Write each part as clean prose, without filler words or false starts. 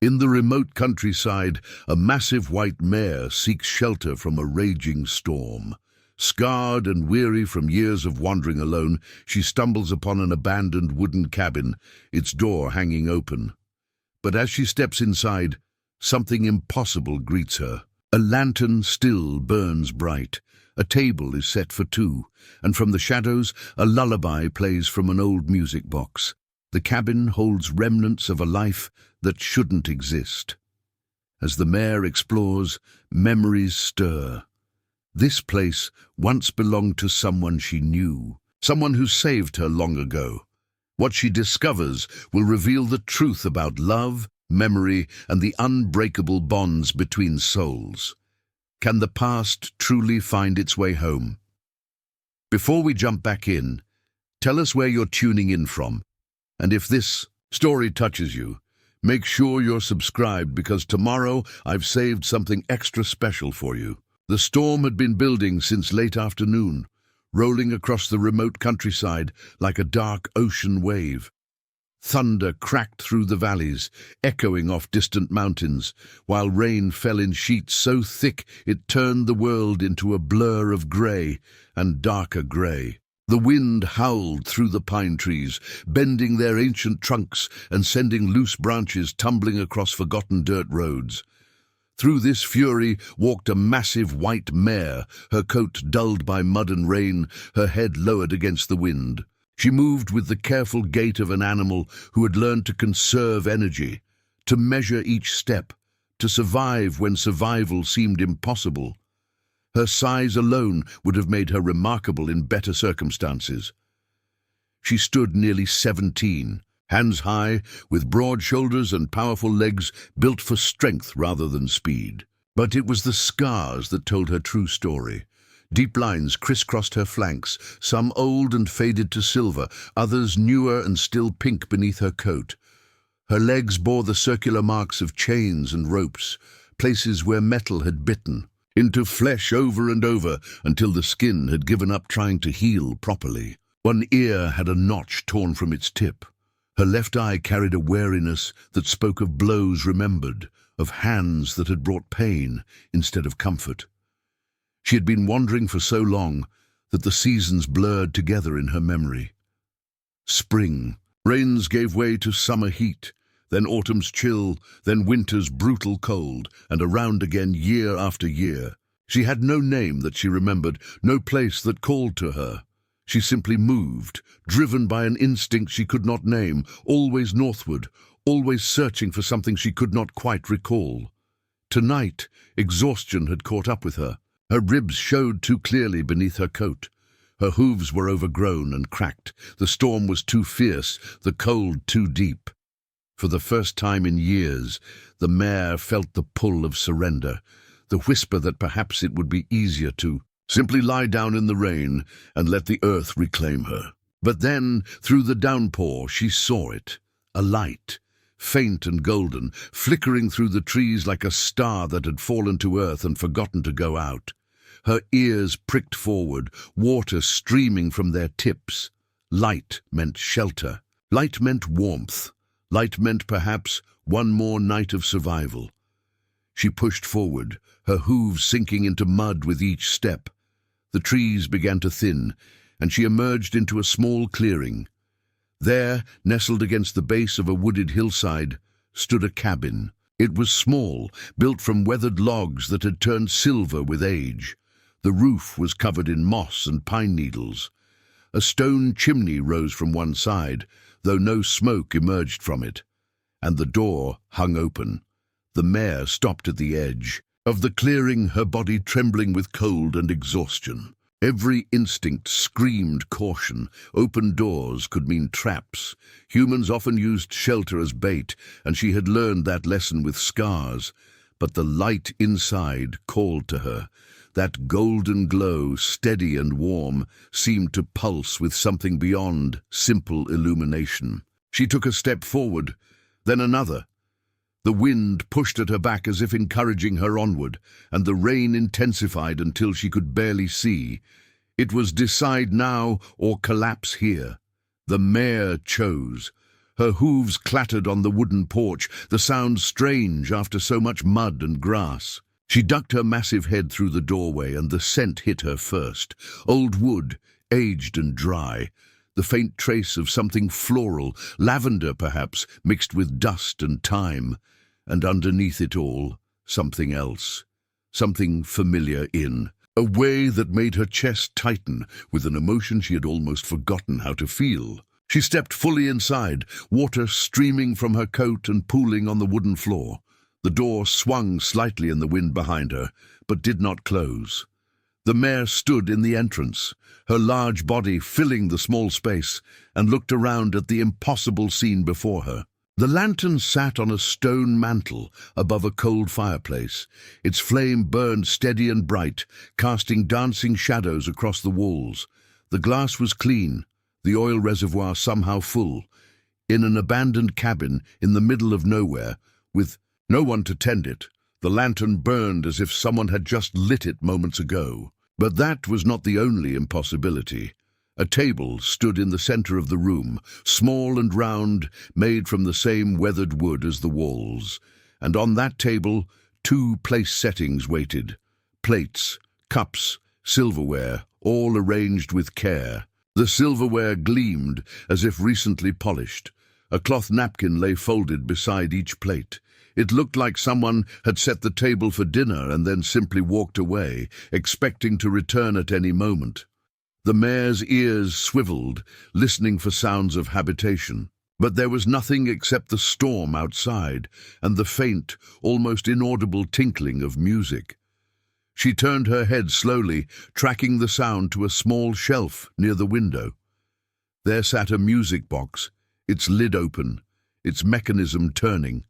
In the remote countryside, a massive white mare seeks shelter from a raging storm. Scarred and weary from years of wandering alone, she stumbles upon an abandoned wooden cabin, its door hanging open. But as she steps inside, something impossible greets her. A lantern still burns bright. A table is set for two, and from the shadows, a lullaby plays from an old music box. The cabin holds remnants of a life that shouldn't exist. As the mare explores, memories stir. This place once belonged to someone she knew, someone who saved her long ago. What she discovers will reveal the truth about love, memory, and the unbreakable bonds between souls. Can the past truly find its way home? Before we jump back in, tell us where you're tuning in from. And if this story touches you, make sure you're subscribed, because tomorrow I've saved something extra special for you. The storm had been building since late afternoon, rolling across the remote countryside like a dark ocean wave. Thunder cracked through the valleys, echoing off distant mountains, while rain fell in sheets so thick it turned the world into a blur of grey and darker grey. The wind howled through the pine trees, bending their ancient trunks and sending loose branches tumbling across forgotten dirt roads. Through this fury walked a massive white mare, her coat dulled by mud and rain, her head lowered against the wind. She moved with the careful gait of an animal who had learned to conserve energy, to measure each step, to survive when survival seemed impossible. Her size alone would have made her remarkable in better circumstances. She stood nearly 17, hands high, with broad shoulders and powerful legs built for strength rather than speed. But it was the scars that told her true story. Deep lines crisscrossed her flanks, some old and faded to silver, others newer and still pink beneath her coat. Her legs bore the circular marks of chains and ropes, places where metal had bitten into flesh over and over until the skin had given up trying to heal properly. One ear had a notch torn from its tip. Her left eye carried a wariness that spoke of blows remembered, of hands that had brought pain instead of comfort. She had been wandering for so long that the seasons blurred together in her memory. Spring. Rains gave way to summer heat, then autumn's chill, then winter's brutal cold, and around again year after year. She had no name that she remembered, no place that called to her. She simply moved, driven by an instinct she could not name, always northward, always searching for something she could not quite recall. Tonight, exhaustion had caught up with her. Her ribs showed too clearly beneath her coat. Her hooves were overgrown and cracked. The storm was too fierce, the cold too deep. For the first time in years, the mare felt the pull of surrender, the whisper that perhaps it would be easier to simply lie down in the rain and let the earth reclaim her. But then, through the downpour, she saw it, a light, faint and golden, flickering through the trees like a star that had fallen to earth and forgotten to go out. Her ears pricked forward, water streaming from their tips. Light meant shelter. Light meant warmth. Light meant perhaps one more night of survival. She pushed forward, her hooves sinking into mud with each step. The trees began to thin, and she emerged into a small clearing. There, nestled against the base of a wooded hillside, stood a cabin. It was small, built from weathered logs that had turned silver with age. The roof was covered in moss and pine needles. A stone chimney rose from one side, though no smoke emerged from it, and the door hung open. The mare stopped at the edge of the clearing, her body trembling with cold and exhaustion. Every instinct screamed caution. Open doors could mean traps. Humans often used shelter as bait, and she had learned that lesson with scars. But the light inside called to her. That golden glow, steady and warm, seemed to pulse with something beyond simple illumination. She took a step forward, then another. The wind pushed at her back as if encouraging her onward, and the rain intensified until she could barely see. It was decide now or collapse here. The mare chose. Her hooves clattered on the wooden porch, the sound strange after so much mud and grass. She ducked her massive head through the doorway, and the scent hit her first. Old wood, aged and dry. The faint trace of something floral, lavender perhaps, mixed with dust and thyme. And underneath it all, something else. Something familiar in a way that made her chest tighten with an emotion she had almost forgotten how to feel. She stepped fully inside, water streaming from her coat and pooling on the wooden floor. The door swung slightly in the wind behind her, but did not close. The mare stood in the entrance, her large body filling the small space, and looked around at the impossible scene before her. The lantern sat on a stone mantel above a cold fireplace. Its flame burned steady and bright, casting dancing shadows across the walls. The glass was clean, the oil reservoir somehow full. In an abandoned cabin in the middle of nowhere, with no one to tend it, the lantern burned as if someone had just lit it moments ago. But that was not the only impossibility. A table stood in the center of the room, small and round, made from the same weathered wood as the walls. And on that table, 2 place settings waited. Plates, cups, silverware, all arranged with care. The silverware gleamed as if recently polished. A cloth napkin lay folded beside each plate. It looked like someone had set the table for dinner and then simply walked away, expecting to return at any moment. The mare's ears swiveled, listening for sounds of habitation. But there was nothing except the storm outside and the faint, almost inaudible tinkling of music. She turned her head slowly, tracking the sound to a small shelf near the window. There sat a music box, its lid open, its mechanism turning.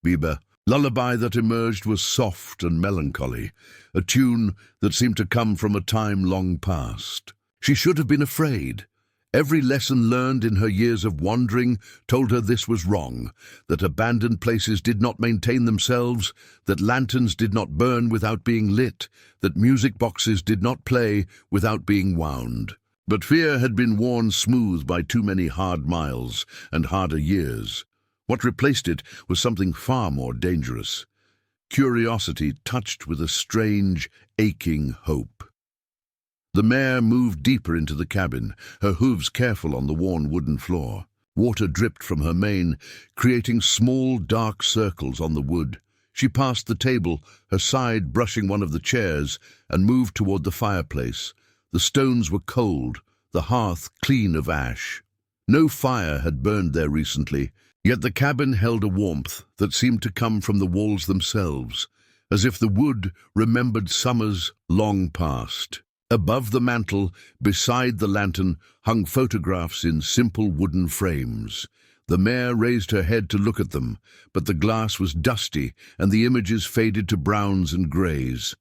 Biba. Lullaby that emerged was soft and melancholy, a tune that seemed to come from a time long past. She should have been afraid. Every lesson learned in her years of wandering told her this was wrong, that abandoned places did not maintain themselves, that lanterns did not burn without being lit, that music boxes did not play without being wound. But fear had been worn smooth by too many hard miles and harder years. What replaced it was something far more dangerous. Curiosity touched with a strange, aching hope. The mare moved deeper into the cabin, her hooves careful on the worn wooden floor. Water dripped from her mane, creating small, dark circles on the wood. She passed the table, her side brushing one of the chairs, and moved toward the fireplace. The stones were cold, the hearth clean of ash. No fire had burned there recently, yet the cabin held a warmth that seemed to come from the walls themselves, as if the wood remembered summers long past. Above the mantel, beside the lantern, hung photographs in simple wooden frames. The mare raised her head to look at them, but the glass was dusty and the images faded to browns and greys.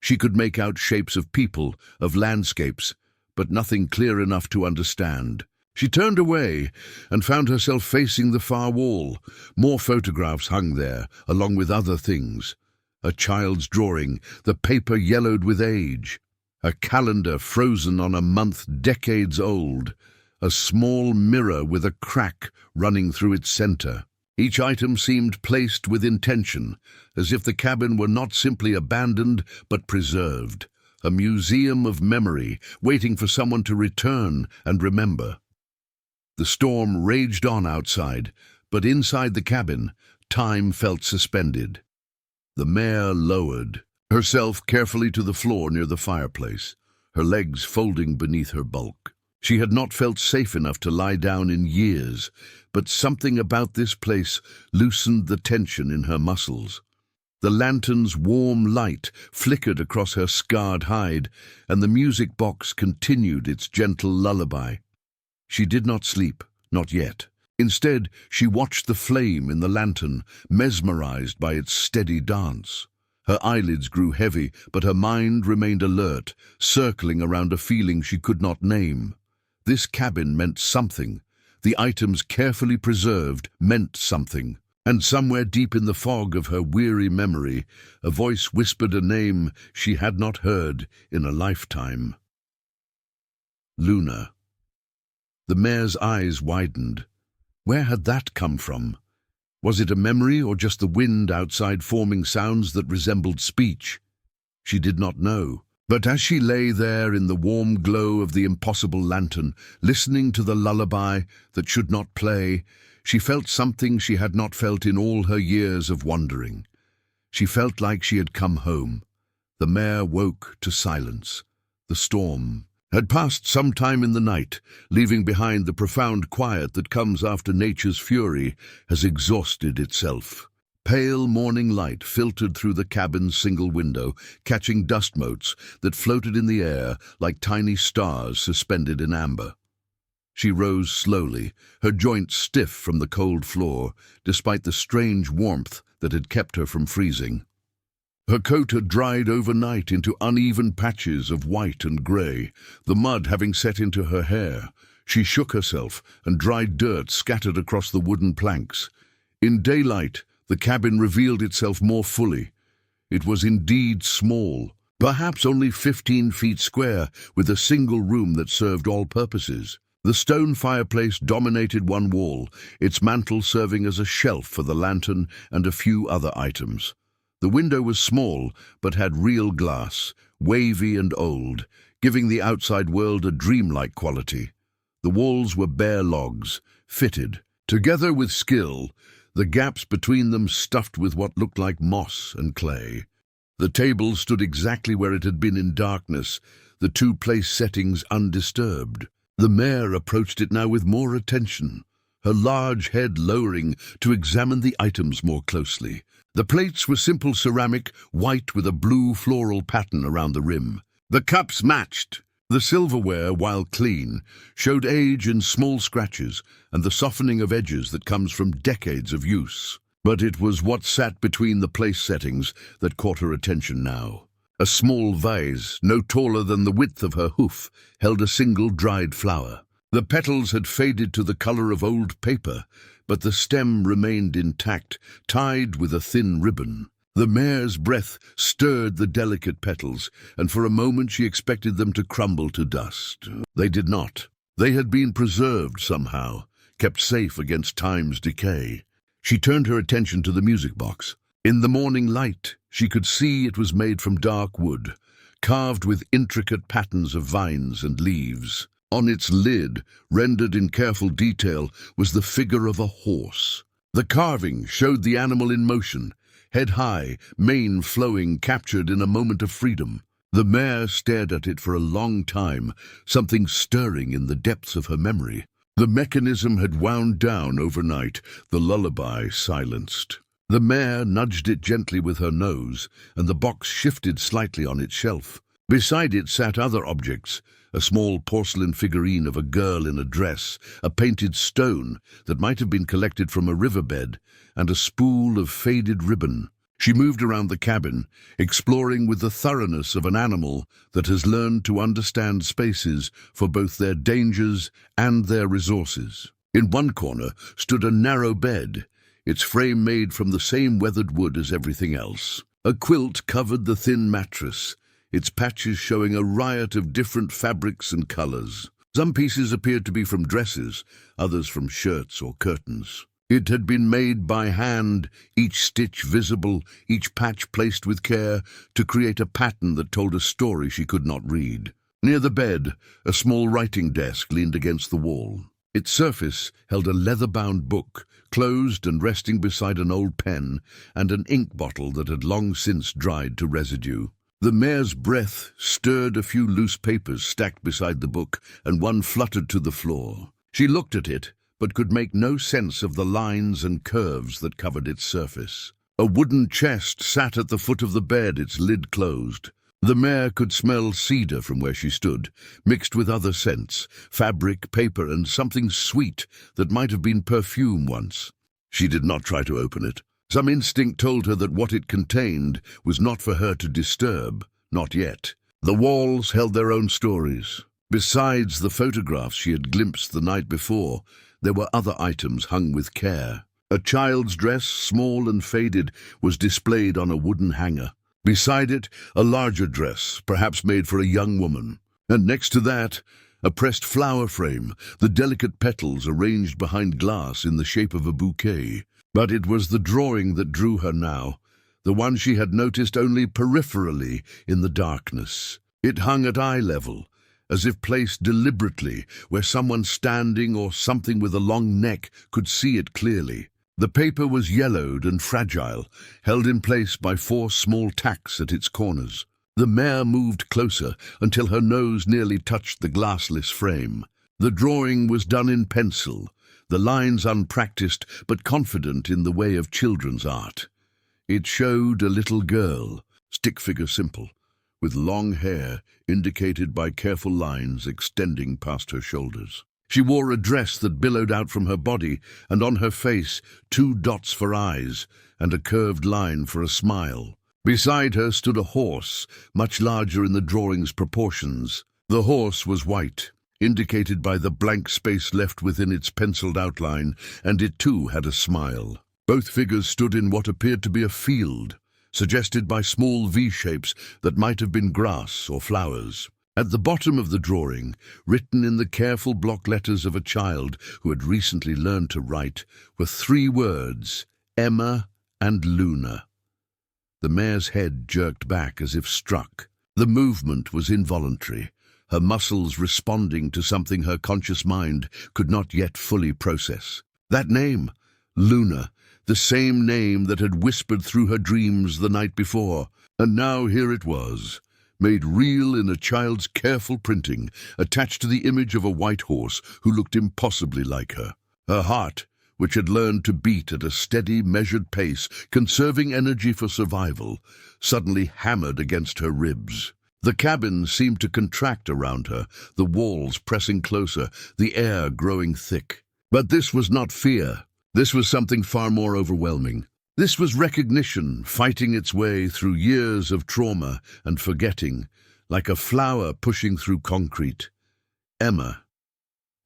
She could make out shapes of people, of landscapes, but nothing clear enough to understand. She turned away and found herself facing the far wall. More photographs hung there, along with other things. A child's drawing, the paper yellowed with age. A calendar frozen on a month decades old. A small mirror with a crack running through its center. Each item seemed placed with intention, as if the cabin were not simply abandoned, but preserved. A museum of memory, waiting for someone to return and remember. The storm raged on outside, but inside the cabin, time felt suspended. The mare lowered herself carefully to the floor near the fireplace, her legs folding beneath her bulk. She had not felt safe enough to lie down in years, but something about this place loosened the tension in her muscles. The lantern's warm light flickered across her scarred hide, and the music box continued its gentle lullaby. She did not sleep, not yet. Instead, she watched the flame in the lantern, mesmerized by its steady dance. Her eyelids grew heavy, but her mind remained alert, circling around a feeling she could not name. This cabin meant something. The items carefully preserved meant something. And somewhere deep in the fog of her weary memory, a voice whispered a name she had not heard in a lifetime. Luna. The mare's eyes widened. Where had that come from? Was it a memory or just the wind outside forming sounds that resembled speech? She did not know. But as she lay there in the warm glow of the impossible lantern, listening to the lullaby that should not play, she felt something she had not felt in all her years of wandering. She felt like she had come home. The mare woke to silence. The storm had passed some time in the night, leaving behind the profound quiet that comes after nature's fury has exhausted itself. Pale morning light filtered through the cabin's single window, catching dust motes that floated in the air like tiny stars suspended in amber. She rose slowly, her joints stiff from the cold floor, despite the strange warmth that had kept her from freezing. Her coat had dried overnight into uneven patches of white and grey, the mud having set into her hair. She shook herself, and dried dirt scattered across the wooden planks. In daylight, the cabin revealed itself more fully. It was indeed small, perhaps only 15 feet square, with a single room that served all purposes. The stone fireplace dominated one wall, its mantel serving as a shelf for the lantern and a few other items. The window was small, but had real glass, wavy and old, giving the outside world a dreamlike quality. The walls were bare logs, fitted, together with skill, the gaps between them stuffed with what looked like moss and clay. The table stood exactly where it had been in darkness, the two place settings undisturbed. The mare approached it now with more attention, her large head lowering to examine the items more closely. The plates were simple ceramic, white with a blue floral pattern around the rim. The cups matched. The silverware, while clean, showed age in small scratches and the softening of edges that comes from decades of use. But it was what sat between the place settings that caught her attention now. A small vase, no taller than the width of her hoof, held a single dried flower. The petals had faded to the color of old paper, but the stem remained intact, tied with a thin ribbon. The mare's breath stirred the delicate petals, and for a moment she expected them to crumble to dust. They did not. They had been preserved somehow, kept safe against time's decay. She turned her attention to the music box. In the morning light, she could see it was made from dark wood, carved with intricate patterns of vines and leaves. On its lid, rendered in careful detail, was the figure of a horse. The carving showed the animal in motion, head high, mane flowing, captured in a moment of freedom. The mare stared at it for a long time, something stirring in the depths of her memory. The mechanism had wound down overnight, the lullaby silenced. The mare nudged it gently with her nose, and the box shifted slightly on its shelf. Beside it sat other objects, a small porcelain figurine of a girl in a dress, a painted stone that might have been collected from a riverbed, and a spool of faded ribbon. She moved around the cabin, exploring with the thoroughness of an animal that has learned to understand spaces for both their dangers and their resources. In one corner stood a narrow bed, its frame made from the same weathered wood as everything else. A quilt covered the thin mattress, its patches showing a riot of different fabrics and colors. Some pieces appeared to be from dresses, others from shirts or curtains. It had been made by hand, each stitch visible, each patch placed with care, to create a pattern that told a story she could not read. Near the bed, a small writing desk leaned against the wall. Its surface held a leather-bound book, closed and resting beside an old pen, and an ink bottle that had long since dried to residue. The mare's breath stirred a few loose papers stacked beside the book, and one fluttered to the floor. She looked at it, but could make no sense of the lines and curves that covered its surface. A wooden chest sat at the foot of the bed, its lid closed. The mare could smell cedar from where she stood, mixed with other scents, fabric, paper, and something sweet that might have been perfume once. She did not try to open it. Some instinct told her that what it contained was not for her to disturb, not yet. The walls held their own stories. Besides the photographs she had glimpsed the night before, there were other items hung with care. A child's dress, small and faded, was displayed on a wooden hanger. Beside it, a larger dress, perhaps made for a young woman. And next to that, A pressed flower frame, the delicate petals arranged behind glass in the shape of a bouquet. But it was the drawing that drew her now, the one she had noticed only peripherally in the darkness. It hung at eye level, as if placed deliberately, where someone standing or something with a long neck could see it clearly. The paper was yellowed and fragile, held in place by 4 small tacks at its corners. The mare moved closer until her nose nearly touched the glassless frame. The drawing was done in pencil, the lines unpracticed but confident in the way of children's art. It showed a little girl, stick figure simple, with long hair indicated by careful lines extending past her shoulders. She wore a dress that billowed out from her body, and on her face 2 dots for eyes and a curved line for a smile. Beside her stood a horse, much larger in the drawing's proportions. The horse was white, indicated by the blank space left within its penciled outline, and it too had a smile. Both figures stood in what appeared to be a field, suggested by small V-shapes that might have been grass or flowers. At the bottom of the drawing, written in the careful block letters of a child who had recently learned to write, were 3 words: Emma and Luna. The mare's head jerked back as if struck. The movement was involuntary, her muscles responding to something her conscious mind could not yet fully process. That name, Luna, the same name that had whispered through her dreams the night before, and now here it was, made real in a child's careful printing, attached to the image of a white horse who looked impossibly like her. Her heart, which had learned to beat at a steady, measured pace, conserving energy for survival, suddenly hammered against her ribs. The cabin seemed to contract around her, the walls pressing closer, the air growing thick. But this was not fear. This was something far more overwhelming. This was recognition, fighting its way through years of trauma and forgetting, like a flower pushing through concrete. Emma.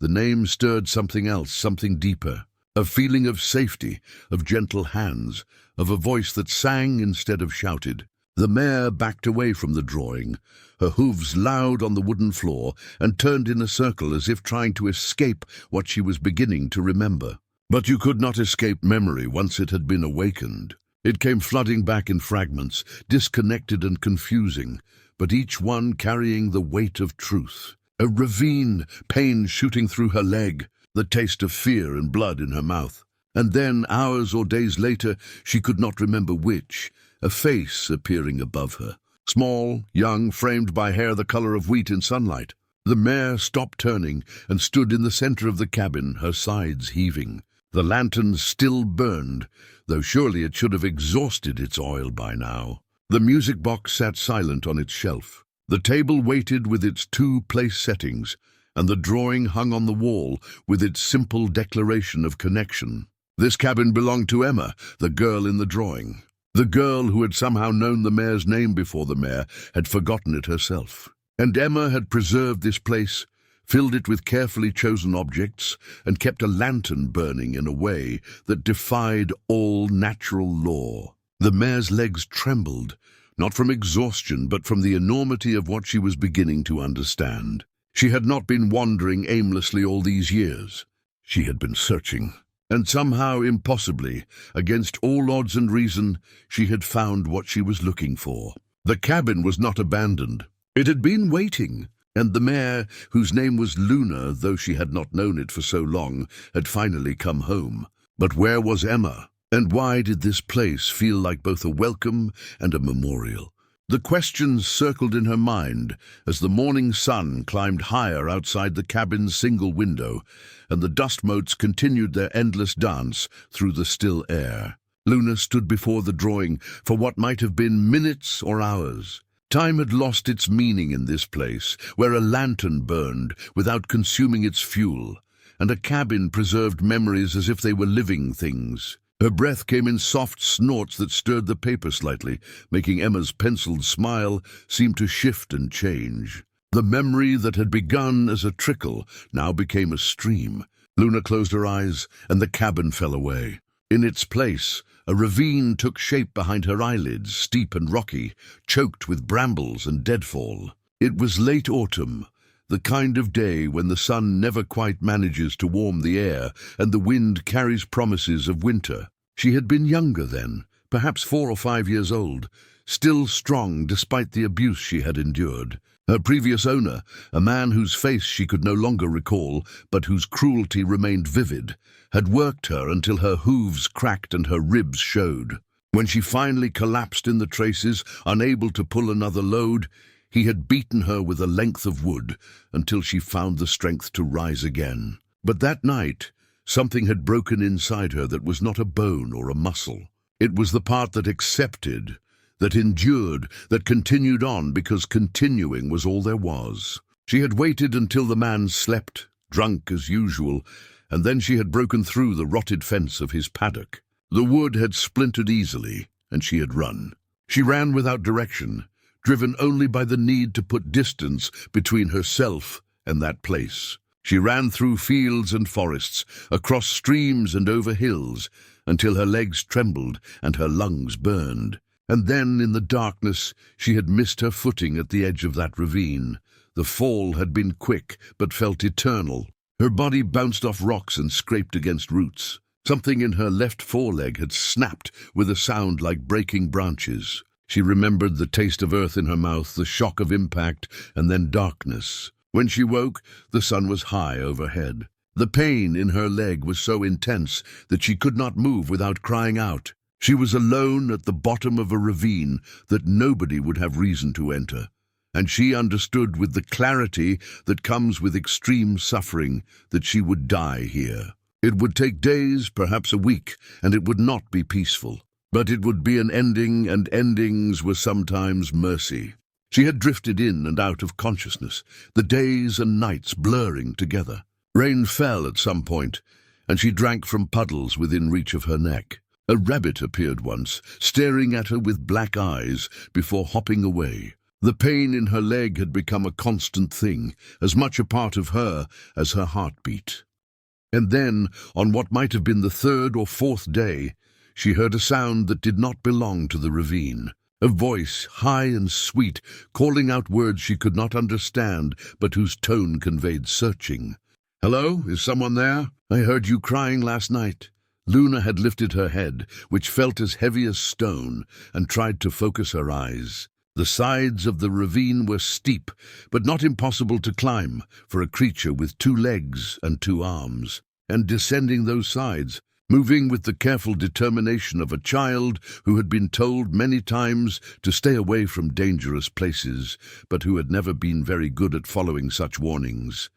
The name stirred something else, something deeper. A feeling of safety, of gentle hands, of a voice that sang instead of shouted. The mare backed away from the drawing, her hooves loud on the wooden floor, and turned in a circle as if trying to escape what she was beginning to remember. But you could not escape memory once it had been awakened. It came flooding back in fragments, disconnected and confusing, but each one carrying the weight of truth. A ravine, pain shooting through her leg, the taste of fear and blood in her mouth. And then, hours or days later, she could not remember which, a face appearing above her. Small, young, framed by hair the color of wheat in sunlight. The mare stopped turning and stood in the center of the cabin, her sides heaving. The lantern still burned, though surely it should have exhausted its oil by now. The music box sat silent on its shelf. The table waited with its 2 place settings, and the drawing hung on the wall with its simple declaration of connection. This cabin belonged to Emma, the girl in the drawing. The girl who had somehow known the mare's name before the mare had forgotten it herself. And Emma had preserved this place, filled it with carefully chosen objects, and kept a lantern burning in a way that defied all natural law. The mare's legs trembled, not from exhaustion but from the enormity of what she was beginning to understand. She had not been wandering aimlessly all these years. She had been searching, and somehow, impossibly, against all odds and reason, she had found what she was looking for. The cabin was not abandoned. It had been waiting, and the mare, whose name was Luna, though she had not known it for so long, had finally come home. But where was Emma? And why did this place feel like both a welcome and a memorial? The questions circled in her mind as the morning sun climbed higher outside the cabin's single window, and the dust motes continued their endless dance through the still air. Luna stood before the drawing for what might have been minutes or hours. Time had lost its meaning in this place, where a lantern burned without consuming its fuel, and a cabin preserved memories as if they were living things. Her breath came in soft snorts that stirred the paper slightly, making Emma's penciled smile seem to shift and change. The memory that had begun as a trickle now became a stream. Luna closed her eyes, and the cabin fell away. In its place, a ravine took shape behind her eyelids, steep and rocky, choked with brambles and deadfall. It was late autumn. The kind of day when the sun never quite manages to warm the air and the wind carries promises of winter. She had been younger then, perhaps 4 or 5 years old, still strong despite the abuse she had endured. Her previous owner, a man whose face she could no longer recall, but whose cruelty remained vivid, had worked her until her hooves cracked and her ribs showed. When she finally collapsed in the traces, unable to pull another load, he had beaten her with a length of wood until she found the strength to rise again. But that night, something had broken inside her that was not a bone or a muscle. It was the part that accepted, that endured, that continued on because continuing was all there was. She had waited until the man slept, drunk as usual, and then she had broken through the rotted fence of his paddock. The wood had splintered easily, and she had run. She ran without direction, driven only by the need to put distance between herself and that place. She ran through fields and forests, across streams and over hills, until her legs trembled and her lungs burned. And then, in the darkness, she had missed her footing at the edge of that ravine. The fall had been quick, but felt eternal. Her body bounced off rocks and scraped against roots. Something in her left foreleg had snapped with a sound like breaking branches. She remembered the taste of earth in her mouth, the shock of impact, and then darkness. When she woke, the sun was high overhead. The pain in her leg was so intense that she could not move without crying out. She was alone at the bottom of a ravine that nobody would have reason to enter, and she understood with the clarity that comes with extreme suffering that she would die here. It would take days, perhaps a week, and it would not be peaceful. But it would be an ending, and endings were sometimes mercy. She had drifted in and out of consciousness, the days and nights blurring together. Rain fell at some point, and she drank from puddles within reach of her neck. A rabbit appeared once, staring at her with black eyes before hopping away. The pain in her leg had become a constant thing, as much a part of her as her heartbeat. And then, on what might have been the 3rd or 4th day, she heard a sound that did not belong to the ravine. A voice, high and sweet, calling out words she could not understand, but whose tone conveyed searching. "Hello, is someone there? I heard you crying last night." Luna had lifted her head, which felt as heavy as stone, and tried to focus her eyes. The sides of the ravine were steep, but not impossible to climb for a creature with 2 legs and 2 arms. And descending those sides, moving with the careful determination of a child who had been told many times to stay away from dangerous places, but who had never been very good at following such warnings,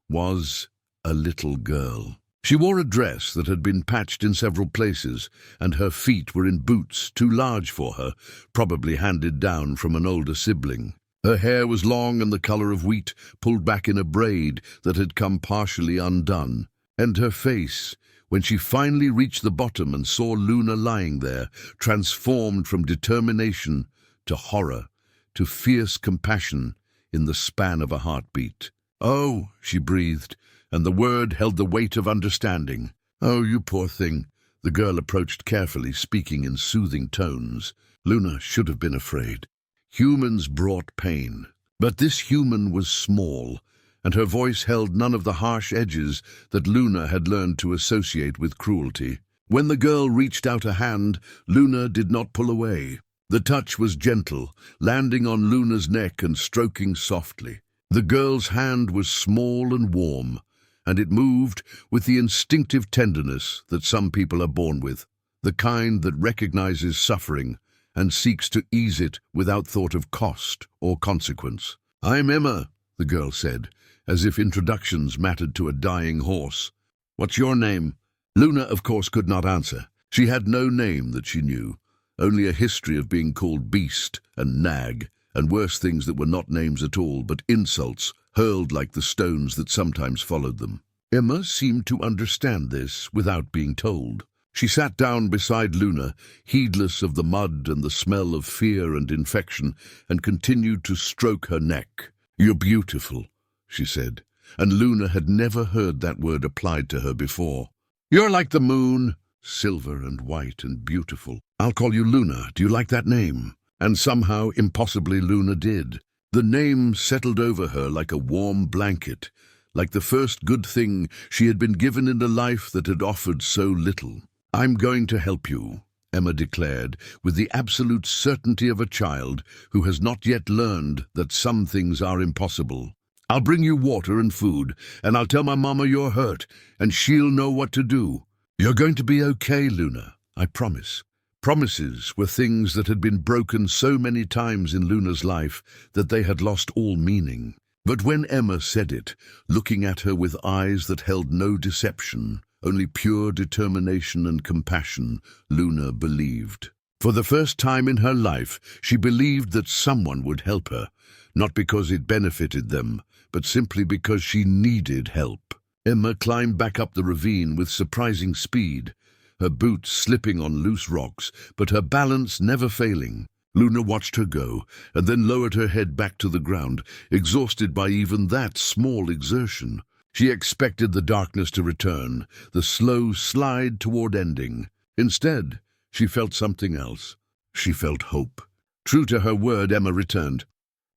was a little girl. She wore a dress that had been patched in several places, and her feet were in boots too large for her, probably handed down from an older sibling. Her hair was long and the color of wheat, pulled back in a braid that had come partially undone. And her face, when she finally reached the bottom and saw Luna lying there, transformed from determination to horror, to fierce compassion in the span of a heartbeat. "Oh," she breathed, and the word held the weight of understanding. "Oh, you poor thing." The girl approached carefully, speaking in soothing tones. Luna should have been afraid. Humans brought pain. But this human was small, and her voice held none of the harsh edges that Luna had learned to associate with cruelty. When the girl reached out a hand, Luna did not pull away. The touch was gentle, landing on Luna's neck and stroking softly. The girl's hand was small and warm, and it moved with the instinctive tenderness that some people are born with, the kind that recognizes suffering and seeks to ease it without thought of cost or consequence. "I'm Emma," the girl said, as if introductions mattered to a dying horse. "What's your name?" Luna, of course, could not answer. She had no name that she knew, only a history of being called beast and nag, and worse things that were not names at all, but insults, hurled like the stones that sometimes followed them. Emma seemed to understand this without being told. She sat down beside Luna, heedless of the mud and the smell of fear and infection, and continued to stroke her neck. "You're beautiful," she said, and Luna had never heard that word applied to her before. "You're like the moon, silver and white and beautiful. I'll call you Luna. Do you like that name?" And somehow, impossibly, Luna did. The name settled over her like a warm blanket, like the first good thing she had been given in a life that had offered so little. "I'm going to help you," Emma declared, with the absolute certainty of a child who has not yet learned that some things are impossible. "I'll bring you water and food, and I'll tell my mama you're hurt, and she'll know what to do. You're going to be okay, Luna, I promise." Promises were things that had been broken so many times in Luna's life that they had lost all meaning. But when Emma said it, looking at her with eyes that held no deception, only pure determination and compassion, Luna believed. For the first time in her life, she believed that someone would help her, not because it benefited them, but simply because she needed help. Emma climbed back up the ravine with surprising speed, her boots slipping on loose rocks, but her balance never failing. Luna watched her go, and then lowered her head back to the ground, exhausted by even that small exertion. She expected the darkness to return, the slow slide toward ending. Instead, she felt something else. She felt hope. True to her word, Emma returned.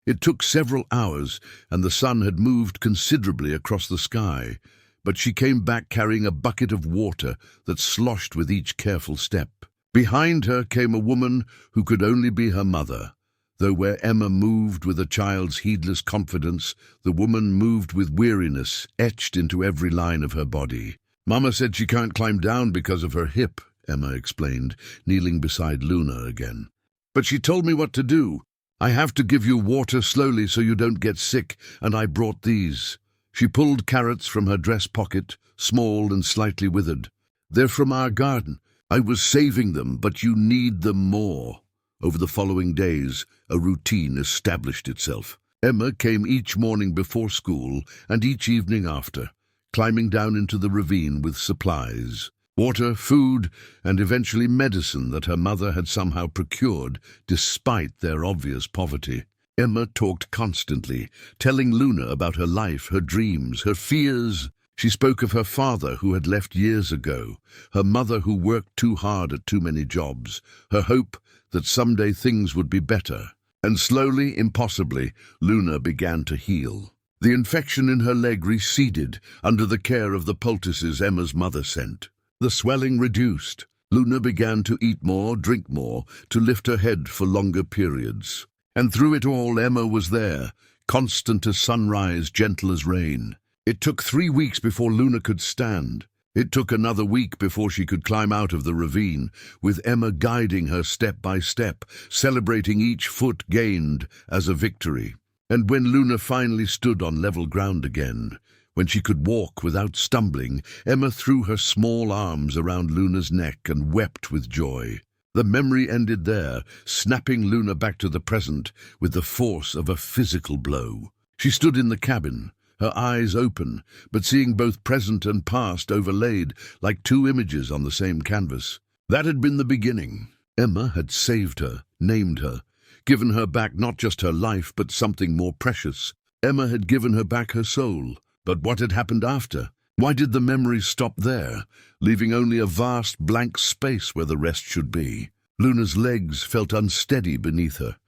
It took several hours, and the sun had moved considerably across the sky, but she came back carrying a bucket of water that sloshed with each careful step. Behind her came a woman who could only be her mother, though where Emma moved with a child's heedless confidence, the woman moved with weariness etched into every line of her body. "Mama said she can't climb down because of her hip," Emma explained, kneeling beside Luna again. "But she told me what to do. I have to give you water slowly so you don't get sick, and I brought these." She pulled carrots from her dress pocket, small and slightly withered. "They're from our garden. I was saving them, but you need them more." Over the following days, a routine established itself. Emma came each morning before school and each evening after, climbing down into the ravine with supplies. Water, food, and eventually medicine that her mother had somehow procured despite their obvious poverty. Emma talked constantly, telling Luna about her life, her dreams, her fears. She spoke of her father who had left years ago, her mother who worked too hard at too many jobs, her hope that someday things would be better. And slowly, impossibly, Luna began to heal. The infection in her leg receded under the care of the poultices Emma's mother sent. The swelling reduced. Luna began to eat more, drink more, to lift her head for longer periods. And through it all, Emma was there, constant as sunrise, gentle as rain. It took 3 weeks before Luna could stand. It took another week before she could climb out of the ravine, with Emma guiding her step by step, celebrating each foot gained as a victory. And when Luna finally stood on level ground again, when she could walk without stumbling, Emma threw her small arms around Luna's neck and wept with joy. The memory ended there, snapping Luna back to the present with the force of a physical blow. She stood in the cabin, her eyes open, but seeing both present and past overlaid like two images on the same canvas. That had been the beginning. Emma had saved her, named her, given her back not just her life but something more precious. Emma had given her back her soul. But what had happened after? Why did the memories stop there, leaving only a vast blank space where the rest should be? Luna's legs felt unsteady beneath her,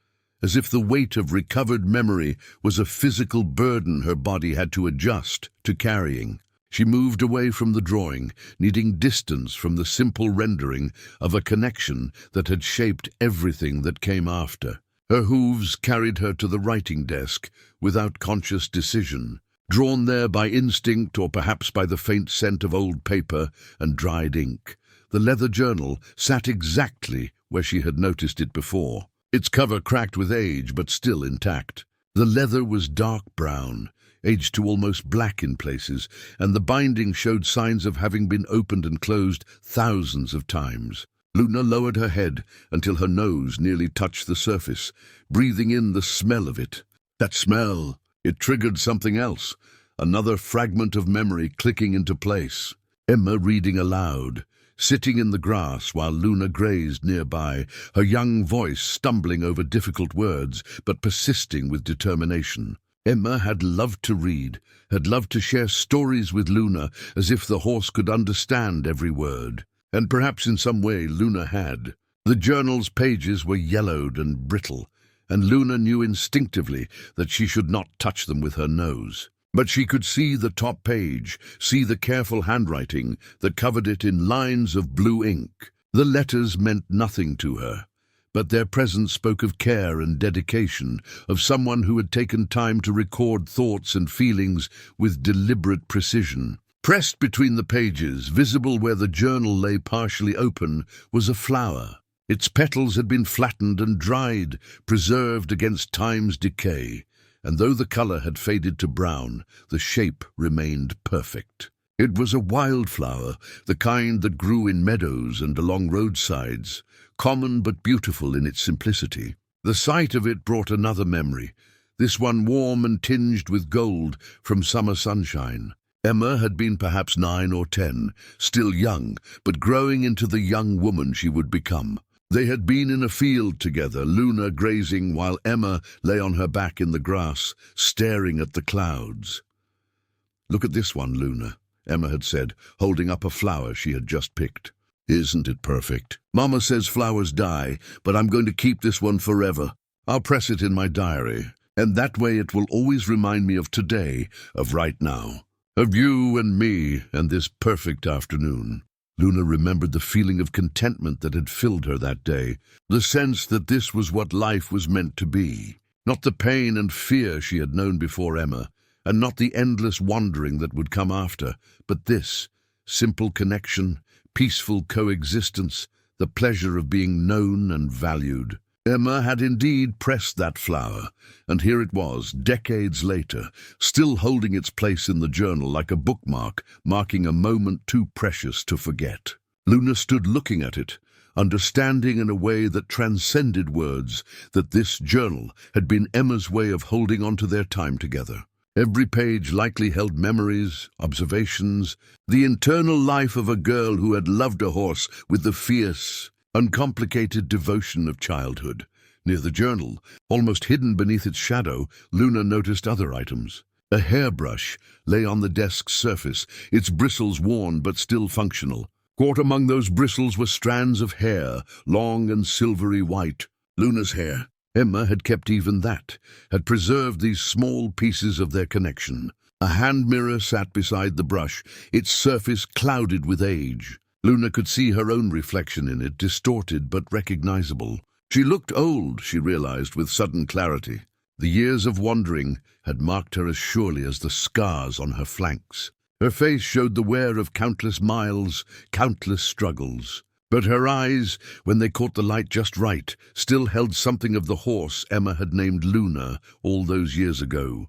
as if the weight of recovered memory was a physical burden her body had to adjust to carrying. She moved away from the drawing, needing distance from the simple rendering of a connection that had shaped everything that came after. Her hooves carried her to the writing desk without conscious decision, drawn there by instinct or perhaps by the faint scent of old paper and dried ink. The leather journal sat exactly where she had noticed it before, its cover cracked with age but still intact. The leather was dark brown, aged to almost black in places, and the binding showed signs of having been opened and closed thousands of times. Luna lowered her head until her nose nearly touched the surface, breathing in the smell of it. That smell! It triggered something else, another fragment of memory clicking into place. Emma reading aloud, sitting in the grass while Luna grazed nearby, her young voice stumbling over difficult words but persisting with determination. Emma had loved to read, had loved to share stories with Luna as if the horse could understand every word. And perhaps in some way Luna had. The journal's pages were yellowed and brittle, and Luna knew instinctively that she should not touch them with her nose. But she could see the top page, see the careful handwriting that covered it in lines of blue ink. The letters meant nothing to her, but their presence spoke of care and dedication, of someone who had taken time to record thoughts and feelings with deliberate precision. Pressed between the pages, visible where the journal lay partially open, was a flower. Its petals had been flattened and dried, preserved against time's decay, and though the color had faded to brown, the shape remained perfect. It was a wildflower, the kind that grew in meadows and along roadsides, common but beautiful in its simplicity. The sight of it brought another memory, this one warm and tinged with gold from summer sunshine. Emma had been perhaps 9 or 10, still young, but growing into the young woman she would become. They had been in a field together, Luna grazing while Emma lay on her back in the grass, staring at the clouds. "Look at this one, Luna," Emma had said, holding up a flower she had just picked. "Isn't it perfect? Mama says flowers die, but I'm going to keep this one forever. I'll press it in my diary, and that way it will always remind me of today, of right now. Of you and me and this perfect afternoon." Luna remembered the feeling of contentment that had filled her that day, the sense that this was what life was meant to be. Not the pain and fear she had known before Emma, and not the endless wandering that would come after, but this, simple connection, peaceful coexistence, the pleasure of being known and valued. Emma had indeed pressed that flower, and here it was, decades later, still holding its place in the journal like a bookmark, marking a moment too precious to forget. Luna stood looking at it, understanding in a way that transcended words that this journal had been Emma's way of holding on to their time together. Every page likely held memories, observations, the internal life of a girl who had loved a horse with the fierce, uncomplicated devotion of childhood. Near the journal, almost hidden beneath its shadow, Luna noticed other items. A hairbrush lay on the desk's surface, its bristles worn but still functional. Caught among those bristles were strands of hair, long and silvery white. Luna's hair. Emma had kept even that, had preserved these small pieces of their connection. A hand mirror sat beside the brush, its surface clouded with age. Luna could see her own reflection in it, distorted but recognizable. She looked old, she realized with sudden clarity. The years of wandering had marked her as surely as the scars on her flanks. Her face showed the wear of countless miles, countless struggles. But her eyes, when they caught the light just right, still held something of the horse Emma had named Luna all those years ago.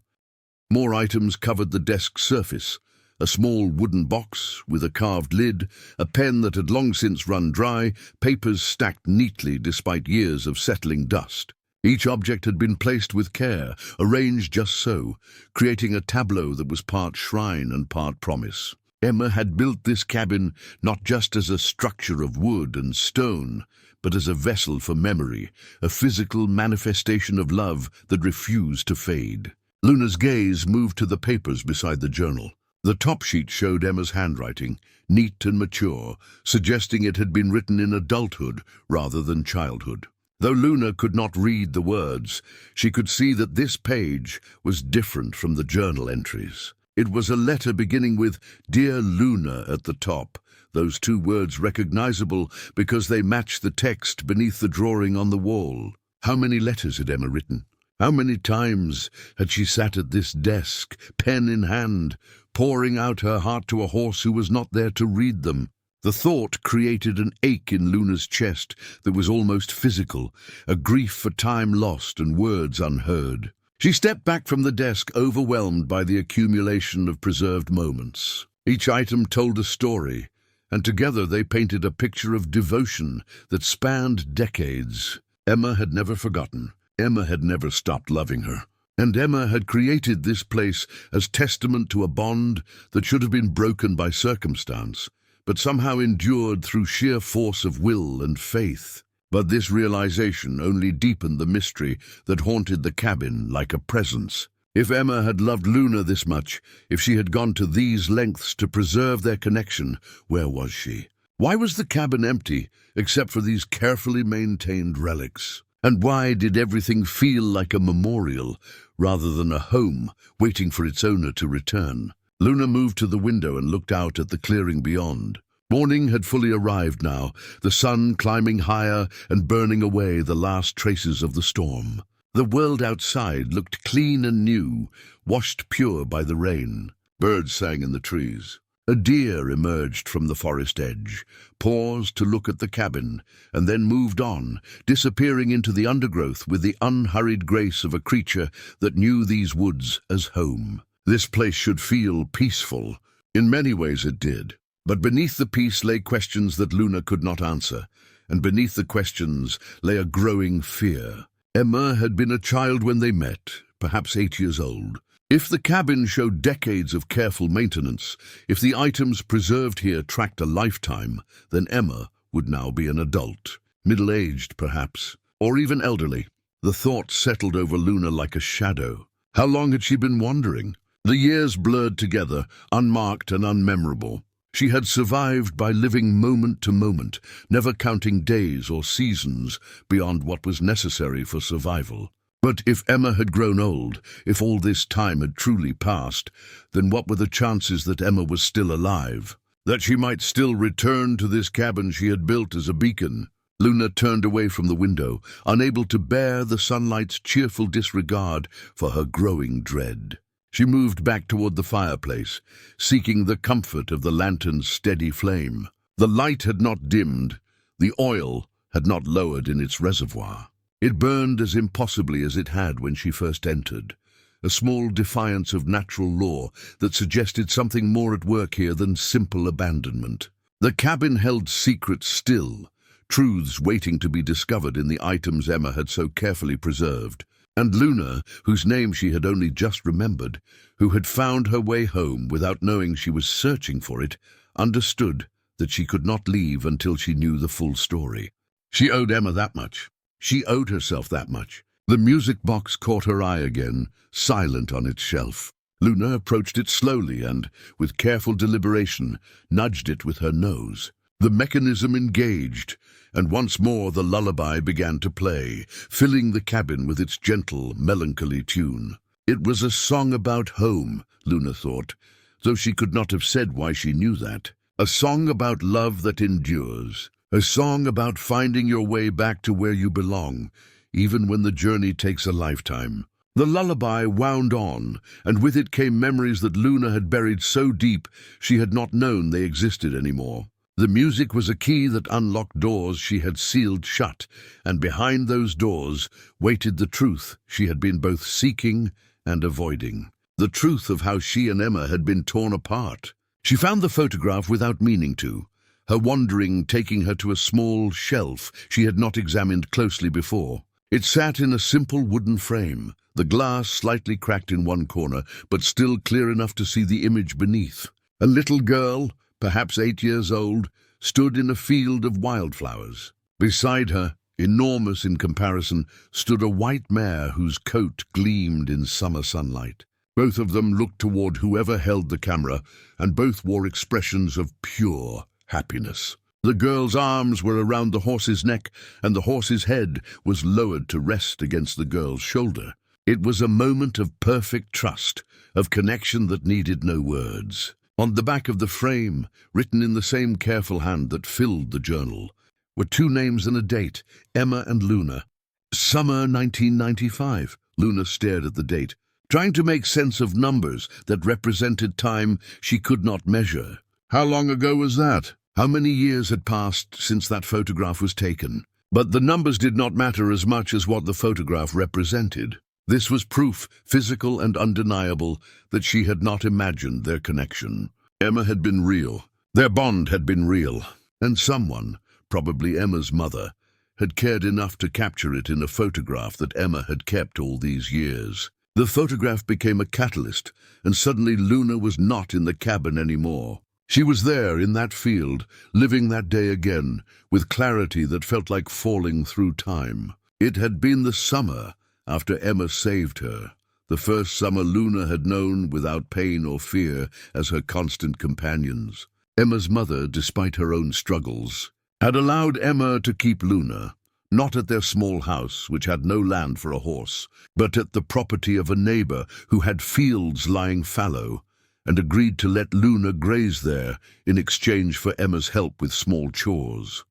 More items covered the desk's surface. A small wooden box with a carved lid, a pen that had long since run dry, papers stacked neatly despite years of settling dust. Each object had been placed with care, arranged just so, creating a tableau that was part shrine and part promise. Emma had built this cabin not just as a structure of wood and stone, but as a vessel for memory, a physical manifestation of love that refused to fade. Luna's gaze moved to the papers beside the journal. The top sheet showed Emma's handwriting, neat and mature, suggesting it had been written in adulthood rather than childhood. Though Luna could not read the words, she could see that this page was different from the journal entries. It was a letter beginning with "Dear Luna" at the top, those two words recognizable because they matched the text beneath the drawing on the wall. How many letters had Emma written? How many times had she sat at this desk, pen in hand, pouring out her heart to a horse who was not there to read them? The thought created an ache in Luna's chest that was almost physical, a grief for time lost and words unheard. She stepped back from the desk, overwhelmed by the accumulation of preserved moments. Each item told a story, and together they painted a picture of devotion that spanned decades. Emma had never forgotten. Emma had never stopped loving her. And Emma had created this place as testament to a bond that should have been broken by circumstance, but somehow endured through sheer force of will and faith. But this realization only deepened the mystery that haunted the cabin like a presence. If Emma had loved Luna this much, if she had gone to these lengths to preserve their connection, where was she? Why was the cabin empty, except for these carefully maintained relics? And why did everything feel like a memorial rather than a home waiting for its owner to return? Luna moved to the window and looked out at the clearing beyond. Morning had fully arrived now, the sun climbing higher and burning away the last traces of the storm. The world outside looked clean and new, washed pure by the rain. Birds sang in the trees. A deer emerged from the forest edge, paused to look at the cabin, and then moved on, disappearing into the undergrowth with the unhurried grace of a creature that knew these woods as home. This place should feel peaceful. In many ways it did. But beneath the peace lay questions that Luna could not answer, and beneath the questions lay a growing fear. Emma had been a child when they met, perhaps 8 years old. If the cabin showed decades of careful maintenance, if the items preserved here tracked a lifetime, then Emma would now be an adult, middle-aged perhaps, or even elderly. The thought settled over Luna like a shadow. How long had she been wandering? The years blurred together, unmarked and unmemorable. She had survived by living moment to moment, never counting days or seasons beyond what was necessary for survival. But if Emma had grown old, if all this time had truly passed, then what were the chances that Emma was still alive? That she might still return to this cabin she had built as a beacon? Luna turned away from the window, unable to bear the sunlight's cheerful disregard for her growing dread. She moved back toward the fireplace, seeking the comfort of the lantern's steady flame. The light had not dimmed, the oil had not lowered in its reservoir. It burned as impossibly as it had when she first entered, a small defiance of natural law that suggested something more at work here than simple abandonment. The cabin held secrets still, truths waiting to be discovered in the items Emma had so carefully preserved. And Luna, whose name she had only just remembered, who had found her way home without knowing she was searching for it, understood that she could not leave until she knew the full story. She owed Emma that much. She owed herself that much. The music box caught her eye again, silent on its shelf. Luna approached it slowly and, with careful deliberation, nudged it with her nose. The mechanism engaged, and once more the lullaby began to play, filling the cabin with its gentle, melancholy tune. It was a song about home, Luna thought, though she could not have said why she knew that. A song about love that endures. A song about finding your way back to where you belong, even when the journey takes a lifetime. The lullaby wound on, and with it came memories that Luna had buried so deep she had not known they existed anymore. The music was a key that unlocked doors she had sealed shut, and behind those doors waited the truth she had been both seeking and avoiding. The truth of how she and Emma had been torn apart. She found the photograph without meaning to, her wandering taking her to a small shelf she had not examined closely before. It sat in a simple wooden frame, the glass slightly cracked in one corner, but still clear enough to see the image beneath. A little girl, perhaps 8 years old, stood in a field of wildflowers. Beside her, enormous in comparison, stood a white mare whose coat gleamed in summer sunlight. Both of them looked toward whoever held the camera, and both wore expressions of pure happiness. The girl's arms were around the horse's neck, and the horse's head was lowered to rest against the girl's shoulder. It was a moment of perfect trust, of connection that needed no words. On the back of the frame, written in the same careful hand that filled the journal, were 2 names and a date, Emma and Luna. Summer 1995. Luna stared at the date, trying to make sense of numbers that represented time she could not measure. How long ago was that? How many years had passed since that photograph was taken? But the numbers did not matter as much as what the photograph represented. This was proof, physical and undeniable, that she had not imagined their connection. Emma had been real. Their bond had been real. And someone, probably Emma's mother, had cared enough to capture it in a photograph that Emma had kept all these years. The photograph became a catalyst, and suddenly Luna was not in the cabin anymore. She was there in that field, living that day again, with clarity that felt like falling through time. It had been the summer after Emma saved her, the first summer Luna had known without pain or fear as her constant companions. Emma's mother, despite her own struggles, had allowed Emma to keep Luna, not at their small house, which had no land for a horse, but at the property of a neighbor who had fields lying fallow, and agreed to let Luna graze there in exchange for Emma's help with small chores.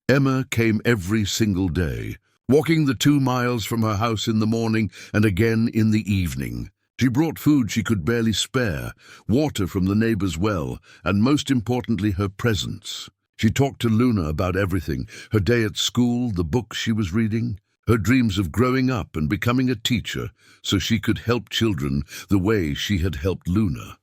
Emma came every single day, walking the 2 miles from her house in the morning and again in the evening. She brought food she could barely spare, water from the neighbor's well, and most importantly, her presence. She talked to Luna about everything: her day at school, the books she was reading, her dreams of growing up and becoming a teacher so she could help children the way she had helped Luna.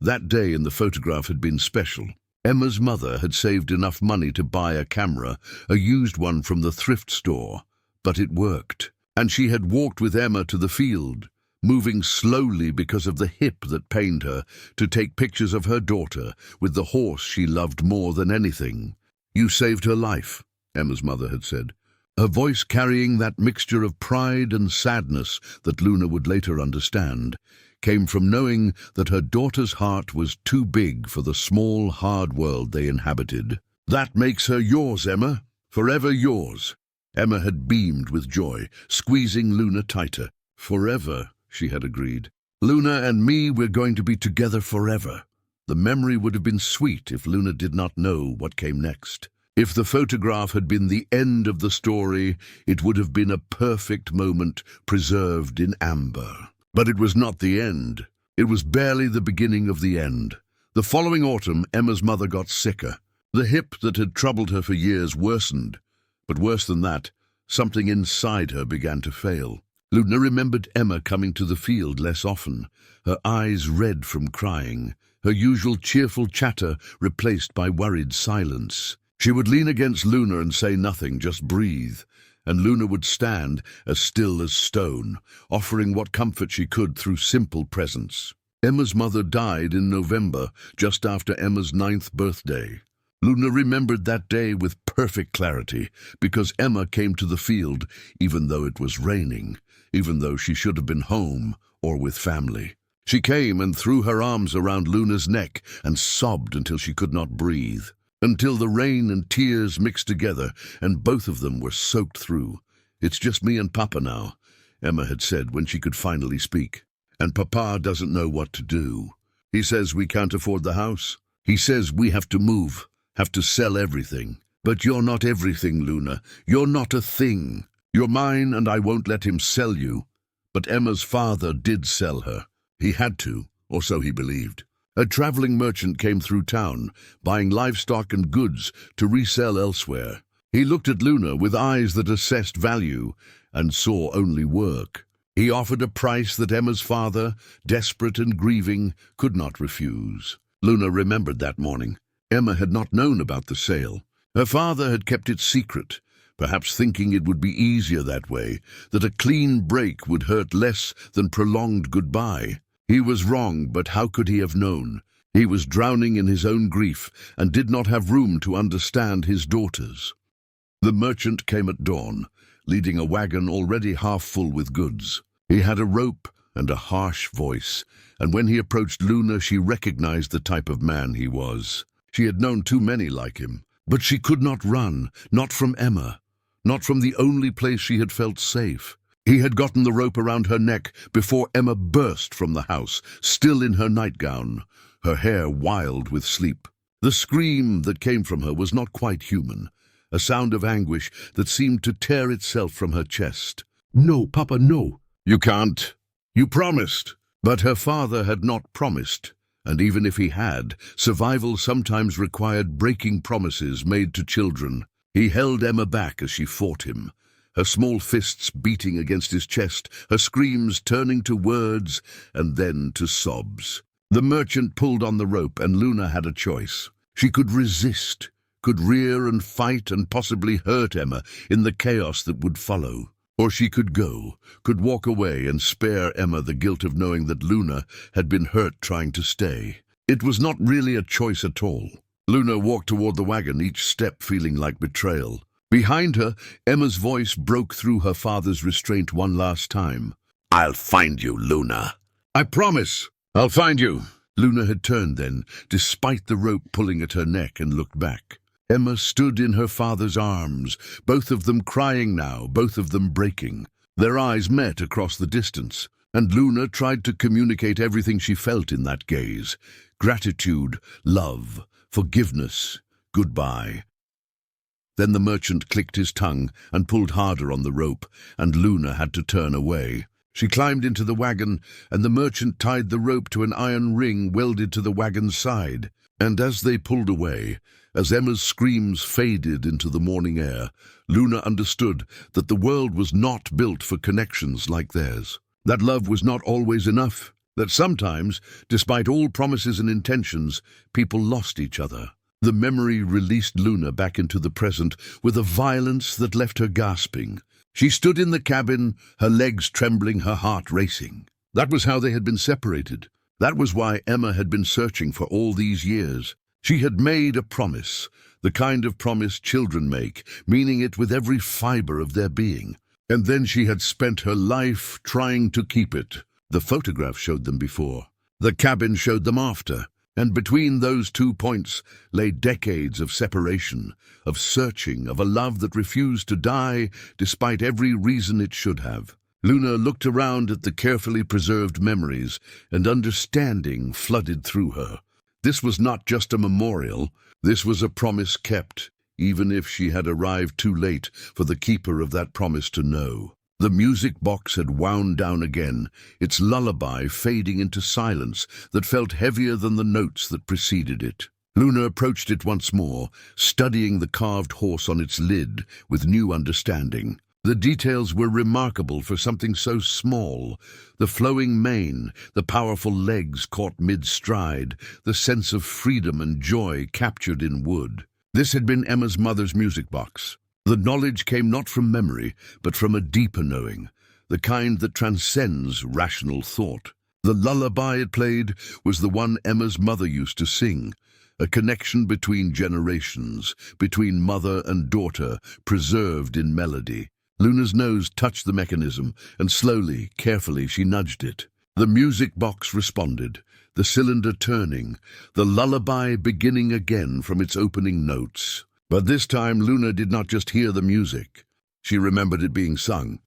That day in the photograph had been special. Emma's mother had saved enough money to buy a camera, a used one from the thrift store, but it worked. And she had walked with Emma to the field, moving slowly because of the hip that pained her, to take pictures of her daughter with the horse she loved more than anything. "You saved her life," Emma's mother had said, her voice carrying that mixture of pride and sadness that Luna would later understand, came from knowing that her daughter's heart was too big for the small, hard world they inhabited. "That makes her yours, Emma, forever yours." Emma had beamed with joy, squeezing Luna tighter. "Forever," she had agreed. "Luna and me, we're going to be together forever." The memory would have been sweet if Luna did not know what came next. If the photograph had been the end of the story, it would have been a perfect moment preserved in amber. But it was not the end. It was barely the beginning of the end. The following autumn, Emma's mother got sicker. The hip that had troubled her for years worsened. But worse than that, something inside her began to fail. Luna remembered Emma coming to the field less often, her eyes red from crying, her usual cheerful chatter replaced by worried silence. She would lean against Luna and say nothing, just breathe, and Luna would stand as still as stone, offering what comfort she could through simple presence. Emma's mother died in November, just after Emma's 9th birthday. Luna remembered that day with perfect clarity, because Emma came to the field even though it was raining, even though she should have been home or with family. She came and threw her arms around Luna's neck and sobbed until she could not breathe, until the rain and tears mixed together and both of them were soaked through. "It's just me and Papa now," Emma had said when she could finally speak. "And Papa doesn't know what to do. He says we can't afford the house. He says we have to move, have to sell everything. But you're not everything, Luna. You're not a thing. You're mine, and I won't let him sell you." But Emma's father did sell her. He had to, or so he believed. A traveling merchant came through town, buying livestock and goods to resell elsewhere. He looked at Luna with eyes that assessed value and saw only work. He offered a price that Emma's father, desperate and grieving, could not refuse. Luna remembered that morning. Emma had not known about the sale. Her father had kept it secret, perhaps thinking it would be easier that way, that a clean break would hurt less than prolonged goodbye. He was wrong, but how could he have known? He was drowning in his own grief and did not have room to understand his daughter's. The merchant came at dawn, leading a wagon already half full with goods. He had a rope and a harsh voice, and when he approached Luna, she recognized the type of man he was. She had known too many like him, but she could not run, not from Emma, not from the only place she had felt safe. He had gotten the rope around her neck before Emma burst from the house, still in her nightgown, her hair wild with sleep. The scream that came from her was not quite human, a sound of anguish that seemed to tear itself from her chest. "No, Papa, no." "You can't. You promised." But her father had not promised, and even if he had, survival sometimes required breaking promises made to children. He held Emma back as she fought him, her small fists beating against his chest, her screams turning to words and then to sobs. The merchant pulled on the rope, and Luna had a choice. She could resist, could rear and fight and possibly hurt Emma in the chaos that would follow. Or she could go, could walk away and spare Emma the guilt of knowing that Luna had been hurt trying to stay. It was not really a choice at all. Luna walked toward the wagon, each step feeling like betrayal. Behind her, Emma's voice broke through her father's restraint one last time. "I'll find you, Luna." "I promise." "I'll find you." Luna had turned then, despite the rope pulling at her neck, and looked back. Emma stood in her father's arms, both of them crying now, both of them breaking. Their eyes met across the distance, and Luna tried to communicate everything she felt in that gaze. Gratitude, love, forgiveness, goodbye. Then the merchant clicked his tongue and pulled harder on the rope, and Luna had to turn away. She climbed into the wagon, and the merchant tied the rope to an iron ring welded to the wagon's side. And as they pulled away, as Emma's screams faded into the morning air, Luna understood that the world was not built for connections like theirs. That love was not always enough. That sometimes, despite all promises and intentions, people lost each other. The memory released Luna back into the present with a violence that left her gasping. She stood in the cabin, her legs trembling, her heart racing. That was how they had been separated. That was why Emma had been searching for all these years. She had made a promise, the kind of promise children make, meaning it with every fiber of their being. And then she had spent her life trying to keep it. The photograph showed them before. The cabin showed them after. And between those 2 points lay decades of separation, of searching, of a love that refused to die despite every reason it should have. Luna looked around at the carefully preserved memories, and understanding flooded through her. This was not just a memorial, this was a promise kept, even if she had arrived too late for the keeper of that promise to know. The music box had wound down again, its lullaby fading into silence that felt heavier than the notes that preceded it. Luna approached it once more, studying the carved horse on its lid with new understanding. The details were remarkable for something so small. The flowing mane, the powerful legs caught mid-stride, the sense of freedom and joy captured in wood. This had been Emma's mother's music box. The knowledge came not from memory, but from a deeper knowing, the kind that transcends rational thought. The lullaby it played was the one Emma's mother used to sing, a connection between generations, between mother and daughter, preserved in melody. Luna's nose touched the mechanism, and slowly, carefully, she nudged it. The music box responded, the cylinder turning, the lullaby beginning again from its opening notes. But this time Luna did not just hear the music. She remembered it being sung.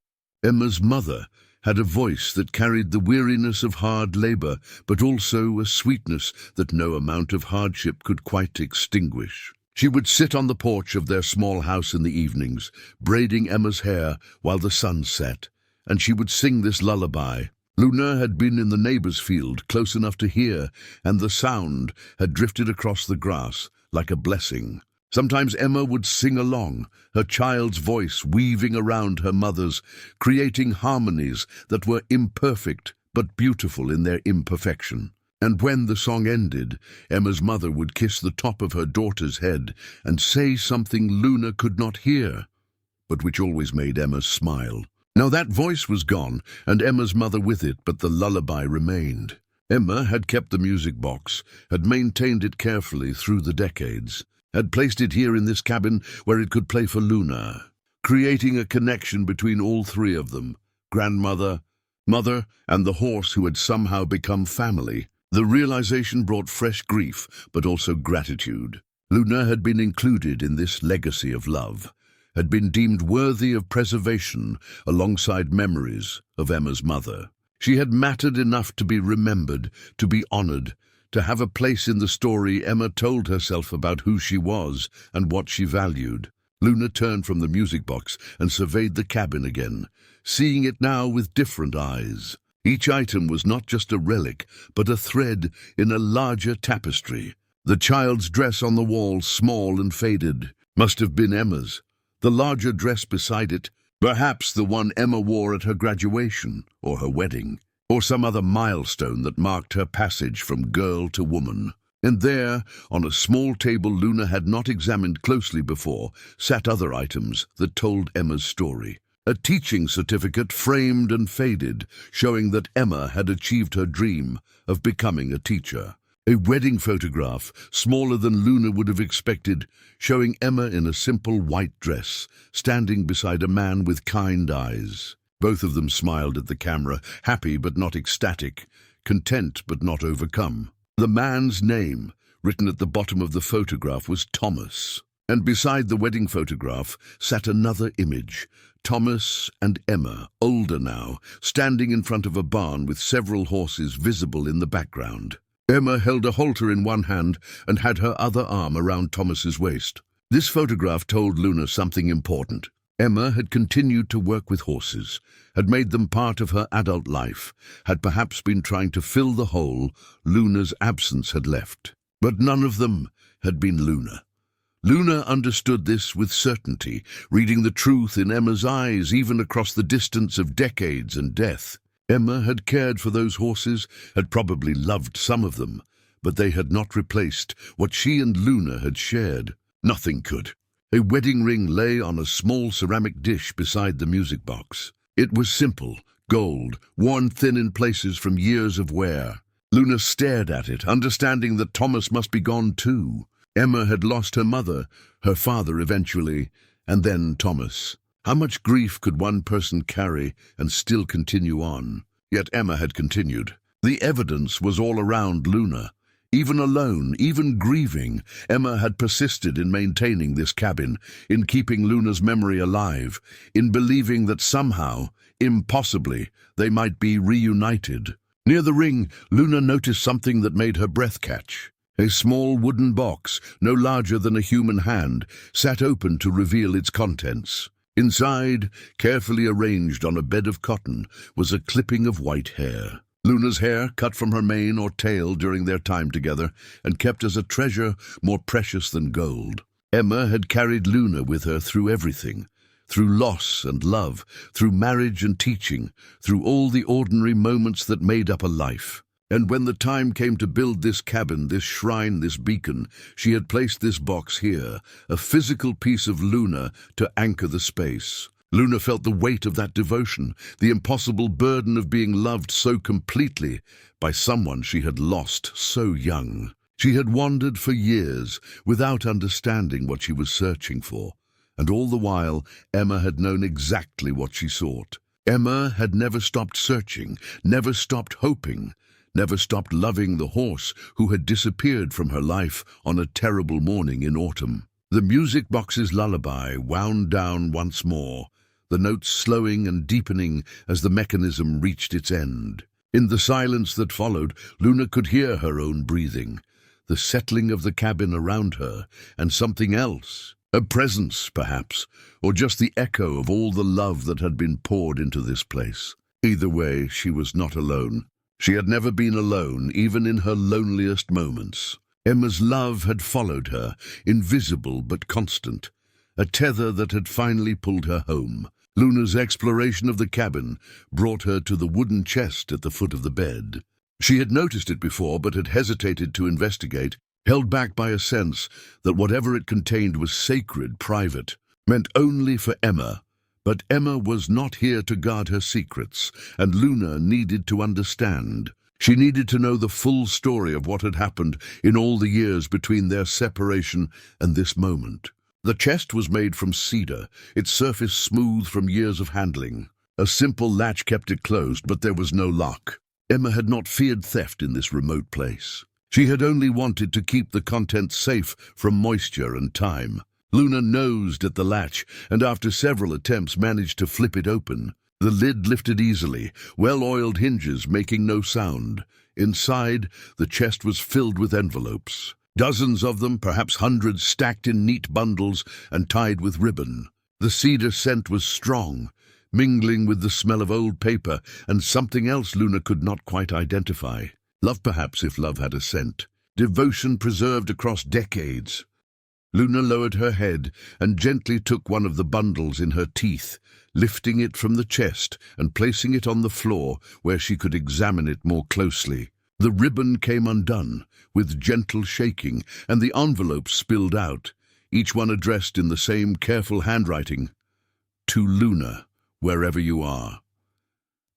Emma's mother had a voice that carried the weariness of hard labor, but also a sweetness that no amount of hardship could quite extinguish. She would sit on the porch of their small house in the evenings, braiding Emma's hair while the sun set, and she would sing this lullaby. Luna had been in the neighbor's field, close enough to hear, and the sound had drifted across the grass like a blessing. Sometimes Emma would sing along, her child's voice weaving around her mother's, creating harmonies that were imperfect but beautiful in their imperfection. And when the song ended, Emma's mother would kiss the top of her daughter's head and say something Luna could not hear, but which always made Emma smile. Now that voice was gone, and Emma's mother with it, but the lullaby remained. Emma had kept the music box, had maintained it carefully through the decades, had placed it here in this cabin where it could play for Luna, creating a connection between all three of them, grandmother, mother, and the horse who had somehow become family. The realization brought fresh grief, but also gratitude. Luna had been included in this legacy of love, had been deemed worthy of preservation alongside memories of Emma's mother. She had mattered enough to be remembered, to be honored, to have a place in the story Emma told herself about who she was and what she valued. Luna turned from the music box and surveyed the cabin again, seeing it now with different eyes. Each item was not just a relic, but a thread in a larger tapestry. The child's dress on the wall, small and faded, must have been Emma's. The larger dress beside it, perhaps the one Emma wore at her graduation or her wedding, or some other milestone that marked her passage from girl to woman. And there, on a small table Luna had not examined closely before, sat other items that told Emma's story. A teaching certificate framed and faded, showing that Emma had achieved her dream of becoming a teacher. A wedding photograph, smaller than Luna would have expected, showing Emma in a simple white dress, standing beside a man with kind eyes. Both of them smiled at the camera, happy but not ecstatic, content but not overcome. The man's name, written at the bottom of the photograph, was Thomas. And beside the wedding photograph sat another image, Thomas and Emma, older now, standing in front of a barn with several horses visible in the background. Emma held a halter in one hand and had her other arm around Thomas's waist. This photograph told Luna something important. Emma had continued to work with horses, had made them part of her adult life, had perhaps been trying to fill the hole Luna's absence had left. But none of them had been Luna. Luna understood this with certainty, reading the truth in Emma's eyes even across the distance of decades and death. Emma had cared for those horses, had probably loved some of them, but they had not replaced what she and Luna had shared. Nothing could. A wedding ring lay on a small ceramic dish beside the music box. It was simple, gold, worn thin in places from years of wear. Luna stared at it, understanding that Thomas must be gone too. Emma had lost her mother, her father eventually, and then Thomas. How much grief could one person carry and still continue on? Yet Emma had continued. The evidence was all around Luna. Even alone, even grieving, Emma had persisted in maintaining this cabin, in keeping Luna's memory alive, in believing that somehow, impossibly, they might be reunited. Near the ring, Luna noticed something that made her breath catch. A small wooden box, no larger than a human hand, sat open to reveal its contents. Inside, carefully arranged on a bed of cotton, was a clipping of white hair. Luna's hair, cut from her mane or tail during their time together, and kept as a treasure more precious than gold. Emma had carried Luna with her through everything, through loss and love, through marriage and teaching, through all the ordinary moments that made up a life. And when the time came to build this cabin, this shrine, this beacon, she had placed this box here, a physical piece of Luna to anchor the space. Luna felt the weight of that devotion, the impossible burden of being loved so completely by someone she had lost so young. She had wandered for years without understanding what she was searching for, and all the while Emma had known exactly what she sought. Emma had never stopped searching, never stopped hoping, never stopped loving the horse who had disappeared from her life on a terrible morning in autumn. The music box's lullaby wound down once more, the notes slowing and deepening as the mechanism reached its end. In the silence that followed, Luna could hear her own breathing, the settling of the cabin around her, and something else, a presence, perhaps, or just the echo of all the love that had been poured into this place. Either way, she was not alone. She had never been alone, even in her loneliest moments. Emma's love had followed her, invisible but constant, a tether that had finally pulled her home. Luna's exploration of the cabin brought her to the wooden chest at the foot of the bed. She had noticed it before, but had hesitated to investigate, held back by a sense that whatever it contained was sacred, private, meant only for Emma. But Emma was not here to guard her secrets, and Luna needed to understand. She needed to know the full story of what had happened in all the years between their separation and this moment. The chest was made from cedar, its surface smooth from years of handling. A simple latch kept it closed, but there was no lock. Emma had not feared theft in this remote place. She had only wanted to keep the contents safe from moisture and time. Luna nosed at the latch, and after several attempts managed to flip it open. The lid lifted easily, well-oiled hinges making no sound. Inside, the chest was filled with envelopes. Dozens of them, perhaps hundreds, stacked in neat bundles and tied with ribbon. The cedar scent was strong, mingling with the smell of old paper and something else Luna could not quite identify. Love, perhaps, if love had a scent. Devotion preserved across decades. Luna lowered her head and gently took one of the bundles in her teeth, lifting it from the chest and placing it on the floor where she could examine it more closely. The ribbon came undone, with gentle shaking, and the envelopes spilled out, each one addressed in the same careful handwriting. To Luna, wherever you are.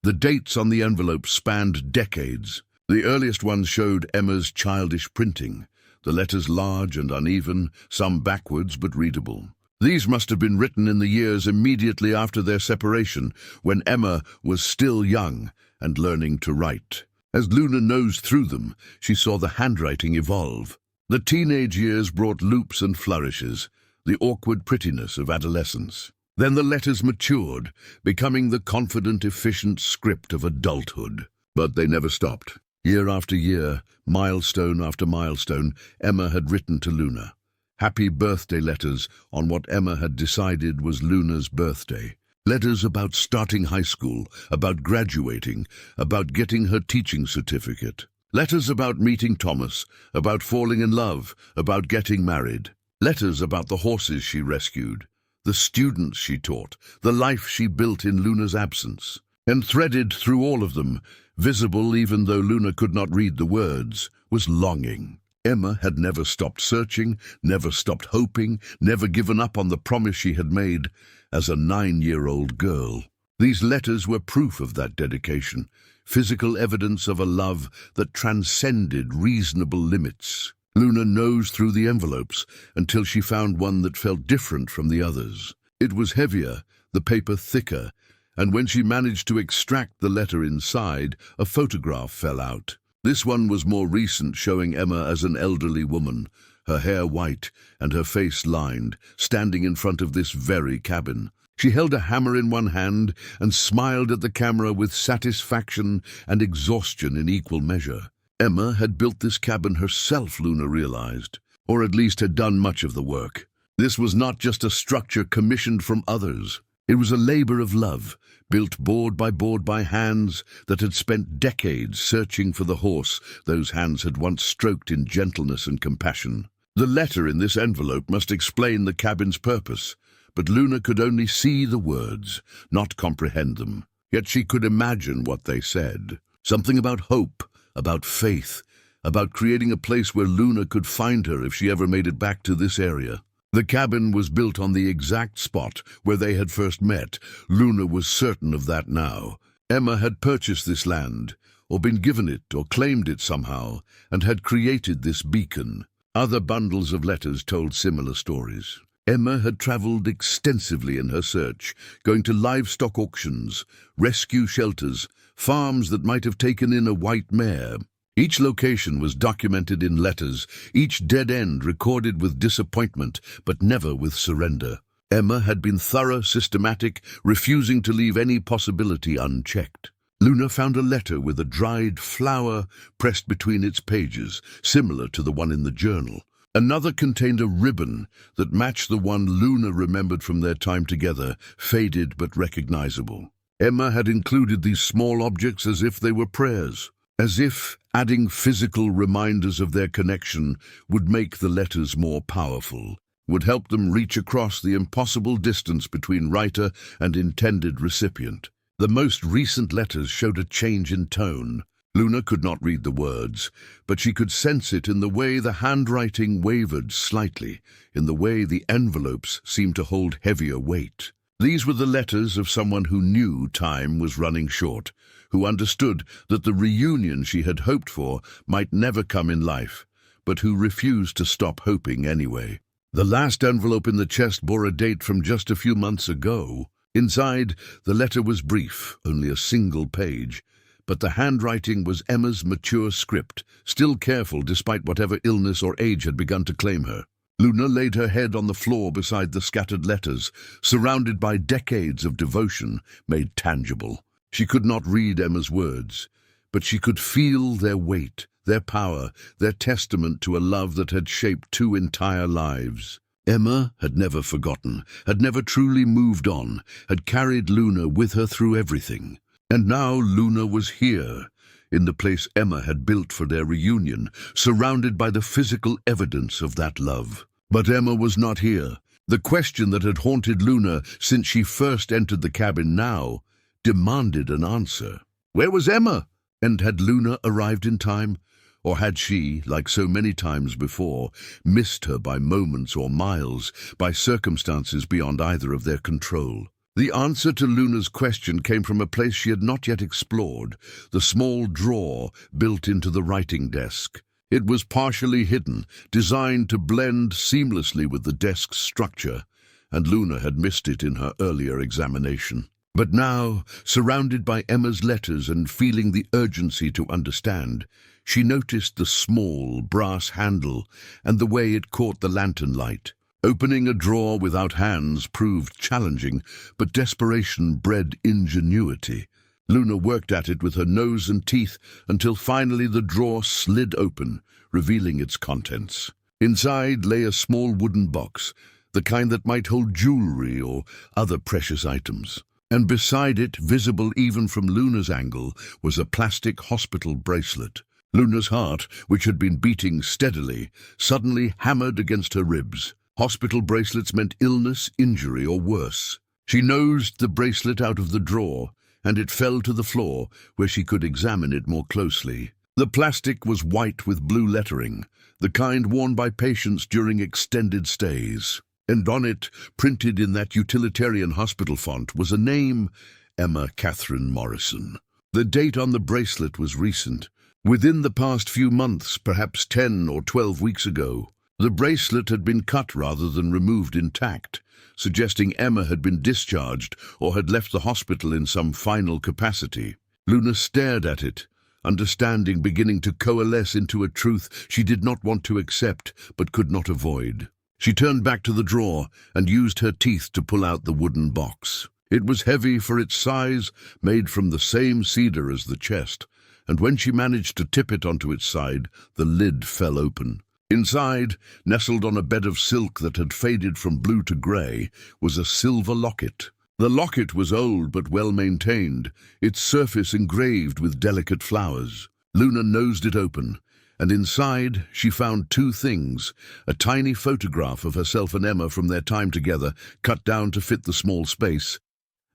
The dates on the envelope spanned decades. The earliest ones showed Emma's childish printing, the letters large and uneven, some backwards but readable. These must have been written in the years immediately after their separation, when Emma was still young and learning to write. As Luna nosed through them, she saw the handwriting evolve. The teenage years brought loops and flourishes, the awkward prettiness of adolescence. Then the letters matured, becoming the confident, efficient script of adulthood. But they never stopped. Year after year, milestone after milestone, Emma had written to Luna. Happy birthday letters on what Emma had decided was Luna's birthday. Letters about starting high school, about graduating, about getting her teaching certificate. Letters about meeting Thomas, about falling in love, about getting married. Letters about the horses she rescued, the students she taught, the life she built in Luna's absence. And threaded through all of them, visible even though Luna could not read the words, was longing. Emma had never stopped searching, never stopped hoping, never given up on the promise she had made as a 9-year-old girl. These letters were proof of that dedication, physical evidence of a love that transcended reasonable limits. Luna nosed through the envelopes until she found one that felt different from the others. It was heavier, the paper thicker, and when she managed to extract the letter inside, a photograph fell out. This one was more recent, showing Emma as an elderly woman, her hair white and her face lined, standing in front of this very cabin. She held a hammer in one hand and smiled at the camera with satisfaction and exhaustion in equal measure. Emma had built this cabin herself, Luna realized, or at least had done much of the work. This was not just a structure commissioned from others. It was a labor of love, built board by hands that had spent decades searching for the horse those hands had once stroked in gentleness and compassion. The letter in this envelope must explain the cabin's purpose, but Luna could only see the words, not comprehend them. Yet she could imagine what they said. Something about hope, about faith, about creating a place where Luna could find her if she ever made it back to this area. The cabin was built on the exact spot where they had first met. Luna was certain of that now. Emma had purchased this land, or been given it, or claimed it somehow, and had created this beacon. Other bundles of letters told similar stories. Emma had traveled extensively in her search, going to livestock auctions, rescue shelters, farms that might have taken in a white mare. Each location was documented in letters, each dead end recorded with disappointment, but never with surrender. Emma had been thorough, systematic, refusing to leave any possibility unchecked. Luna found a letter with a dried flower pressed between its pages, similar to the one in the journal. Another contained a ribbon that matched the one Luna remembered from their time together, faded but recognizable. Emma had included these small objects as if they were prayers, as if adding physical reminders of their connection would make the letters more powerful, would help them reach across the impossible distance between writer and intended recipient. The most recent letters showed a change in tone. Luna could not read the words, but she could sense it in the way the handwriting wavered slightly, in the way the envelopes seemed to hold heavier weight. These were the letters of someone who knew time was running short, who understood that the reunion she had hoped for might never come in life, but who refused to stop hoping anyway. The last envelope in the chest bore a date from just a few months ago. Inside, the letter was brief, only a single page, but the handwriting was Emma's mature script, still careful despite whatever illness or age had begun to claim her. Luna laid her head on the floor beside the scattered letters, surrounded by decades of devotion made tangible. She could not read Emma's words, but she could feel their weight, their power, their testament to a love that had shaped 2 entire lives. Emma had never forgotten, had never truly moved on, had carried Luna with her through everything. And now Luna was here, in the place Emma had built for their reunion, surrounded by the physical evidence of that love. But Emma was not here. The question that had haunted Luna since she first entered the cabin now demanded an answer. Where was Emma? And had Luna arrived in time? Or had she, like so many times before, missed her by moments or miles, by circumstances beyond either of their control? The answer to Luna's question came from a place she had not yet explored, the small drawer built into the writing desk. It was partially hidden, designed to blend seamlessly with the desk's structure, and Luna had missed it in her earlier examination. But now, surrounded by Emma's letters and feeling the urgency to understand, she noticed the small brass handle and the way it caught the lantern light. Opening a drawer without hands proved challenging, but desperation bred ingenuity. Luna worked at it with her nose and teeth until finally the drawer slid open, revealing its contents. Inside lay a small wooden box, the kind that might hold jewelry or other precious items. And beside it, visible even from Luna's angle, was a plastic hospital bracelet. Luna's heart, which had been beating steadily, suddenly hammered against her ribs. Hospital bracelets meant illness, injury, or worse. She nosed the bracelet out of the drawer, and it fell to the floor, where she could examine it more closely. The plastic was white with blue lettering, the kind worn by patients during extended stays. And on it, printed in that utilitarian hospital font, was a name, Emma Catherine Morrison. The date on the bracelet was recent. Within the past few months, perhaps 10 or 12 weeks ago, the bracelet had been cut rather than removed intact, suggesting Emma had been discharged or had left the hospital in some final capacity. Luna stared at it, understanding beginning to coalesce into a truth she did not want to accept but could not avoid. She turned back to the drawer and used her teeth to pull out the wooden box. It was heavy for its size, made from the same cedar as the chest, and when she managed to tip it onto its side, the lid fell open. Inside, nestled on a bed of silk that had faded from blue to grey, was a silver locket. The locket was old but well maintained, its surface engraved with delicate flowers. Luna nosed it open, and inside she found two things: a tiny photograph of herself and Emma from their time together, cut down to fit the small space,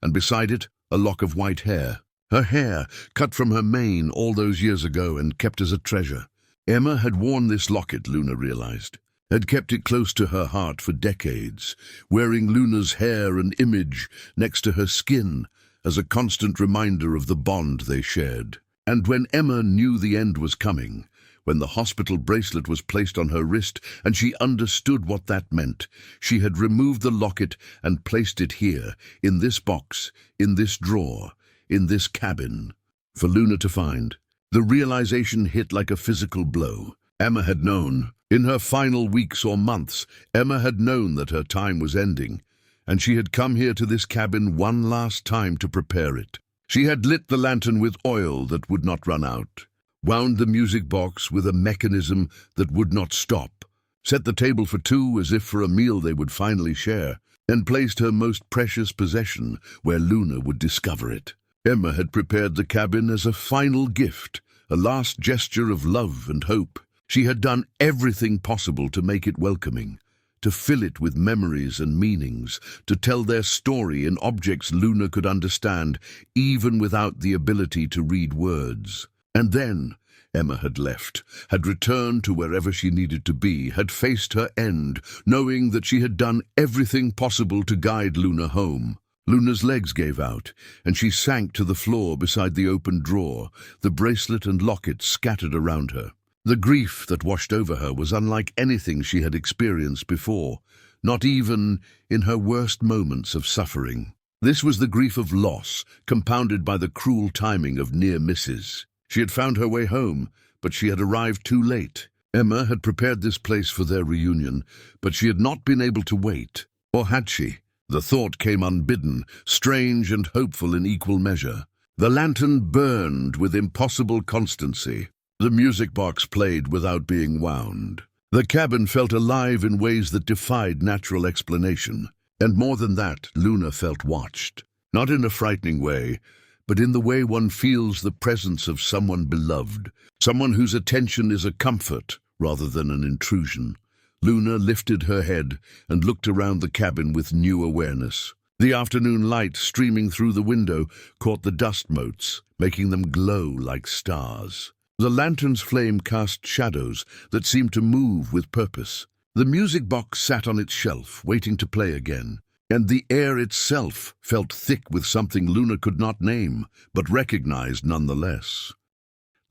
and beside it a lock of white hair. Her hair, cut from her mane all those years ago and kept as a treasure. Emma had worn this locket, Luna realized, had kept it close to her heart for decades, wearing Luna's hair and image next to her skin as a constant reminder of the bond they shared. And when Emma knew the end was coming, when the hospital bracelet was placed on her wrist and she understood what that meant, she had removed the locket and placed it here, in this box, in this drawer, in this cabin, for Luna to find. The realization hit like a physical blow. Emma had known. In her final weeks or months, Emma had known that her time was ending, and she had come here to this cabin one last time to prepare it. She had lit the lantern with oil that would not run out, wound the music box with a mechanism that would not stop, set the table for two as if for a meal they would finally share, and placed her most precious possession where Luna would discover it. Emma had prepared the cabin as a final gift, a last gesture of love and hope. She had done everything possible to make it welcoming, to fill it with memories and meanings, to tell their story in objects Luna could understand, even without the ability to read words. And then Emma had left, had returned to wherever she needed to be, had faced her end, knowing that she had done everything possible to guide Luna home. Luna's legs gave out, and she sank to the floor beside the open drawer, the bracelet and locket scattered around her. The grief that washed over her was unlike anything she had experienced before, not even in her worst moments of suffering. This was the grief of loss, compounded by the cruel timing of near misses. She had found her way home, but she had arrived too late. Emma had prepared this place for their reunion, but she had not been able to wait. Or had she? The thought came unbidden, strange and hopeful in equal measure. The lantern burned with impossible constancy. The music box played without being wound. The cabin felt alive in ways that defied natural explanation. And more than that, Luna felt watched. Not in a frightening way, but in the way one feels the presence of someone beloved, someone whose attention is a comfort rather than an intrusion. Luna lifted her head and looked around the cabin with new awareness. The afternoon light streaming through the window caught the dust motes, making them glow like stars. The lantern's flame cast shadows that seemed to move with purpose. The music box sat on its shelf, waiting to play again, and the air itself felt thick with something Luna could not name, but recognized nonetheless.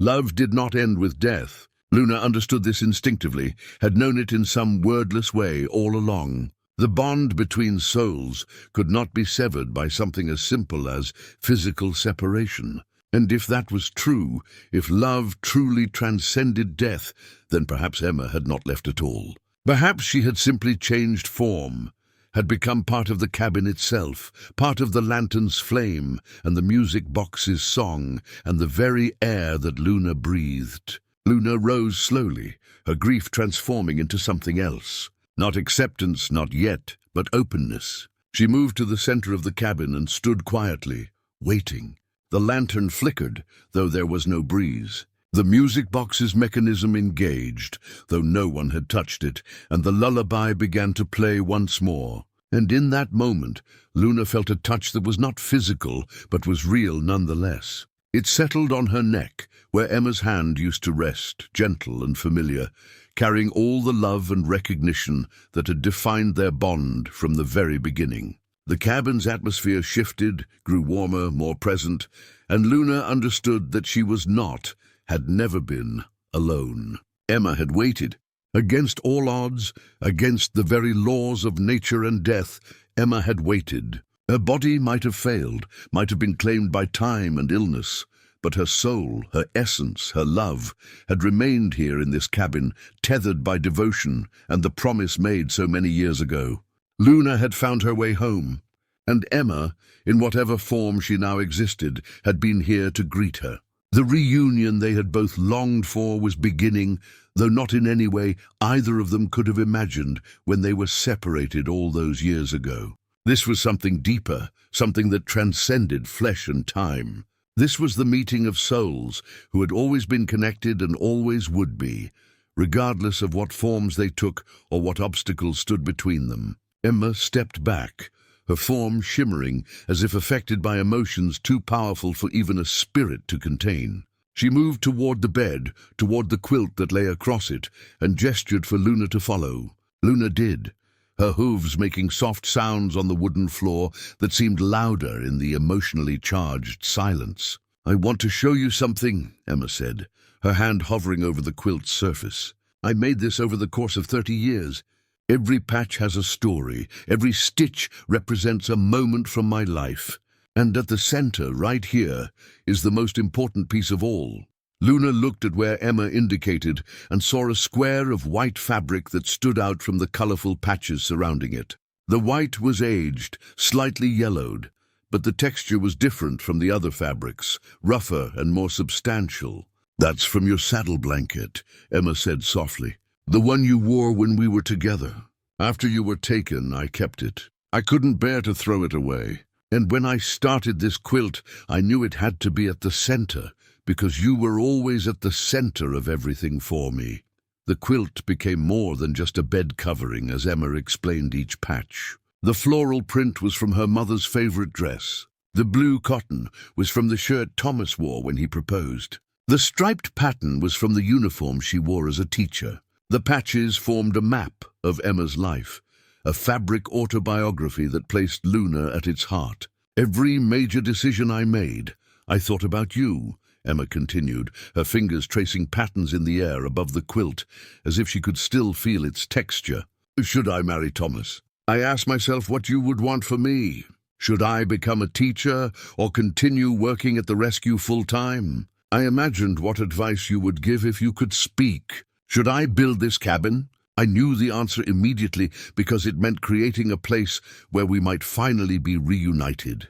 Love did not end with death. Luna understood this instinctively, had known it in some wordless way all along. The bond between souls could not be severed by something as simple as physical separation. And if that was true, if love truly transcended death, then perhaps Emma had not left at all. Perhaps she had simply changed form, had become part of the cabin itself, part of the lantern's flame and the music box's song and the very air that Luna breathed. Luna rose slowly, her grief transforming into something else. Not acceptance, not yet, but openness. She moved to the center of the cabin and stood quietly, waiting. The lantern flickered, though there was no breeze. The music box's mechanism engaged, though no one had touched it, and the lullaby began to play once more. And in that moment, Luna felt a touch that was not physical, but was real nonetheless. It settled on her neck, where Emma's hand used to rest, gentle and familiar, carrying all the love and recognition that had defined their bond from the very beginning. The cabin's atmosphere shifted, grew warmer, more present, and Luna understood that she was not, had never been, alone. Emma had waited. Against all odds, against the very laws of nature and death, Emma had waited. Her body might have failed, might have been claimed by time and illness, but her soul, her essence, her love, had remained here in this cabin, tethered by devotion and the promise made so many years ago. Luna had found her way home, and Emma, in whatever form she now existed, had been here to greet her. The reunion they had both longed for was beginning, though not in any way either of them could have imagined when they were separated all those years ago. This was something deeper, something that transcended flesh and time. This was the meeting of souls who had always been connected and always would be, regardless of what forms they took or what obstacles stood between them. Emma stepped back, her form shimmering as if affected by emotions too powerful for even a spirit to contain. She moved toward the bed, toward the quilt that lay across it, and gestured for Luna to follow. Luna did, her hooves making soft sounds on the wooden floor that seemed louder in the emotionally charged silence. "I want to show you something," Emma said, her hand hovering over the quilt's surface. "I made this over the course of 30 years. Every patch has a story. Every stitch represents a moment from my life. And at the center, right here, is the most important piece of all." Luna looked at where Emma indicated and saw a square of white fabric that stood out from the colorful patches surrounding it. The white was aged, slightly yellowed, but the texture was different from the other fabrics, rougher and more substantial. "That's from your saddle blanket," Emma said softly. "The one you wore when we were together. After you were taken, I kept it. I couldn't bear to throw it away. And when I started this quilt, I knew it had to be at the center, because you were always at the center of everything for me." The quilt became more than just a bed covering as Emma explained each patch. The floral print was from her mother's favorite dress. The blue cotton was from the shirt Thomas wore when he proposed. The striped pattern was from the uniform she wore as a teacher. The patches formed a map of Emma's life, a fabric autobiography that placed Luna at its heart. "Every major decision I made, I thought about you," Emma continued, her fingers tracing patterns in the air above the quilt, as if she could still feel its texture. "Should I marry Thomas? I asked myself what you would want for me. Should I become a teacher or continue working at the rescue full-time? I imagined what advice you would give if you could speak. Should I build this cabin? I knew the answer immediately because it meant creating a place where we might finally be reunited."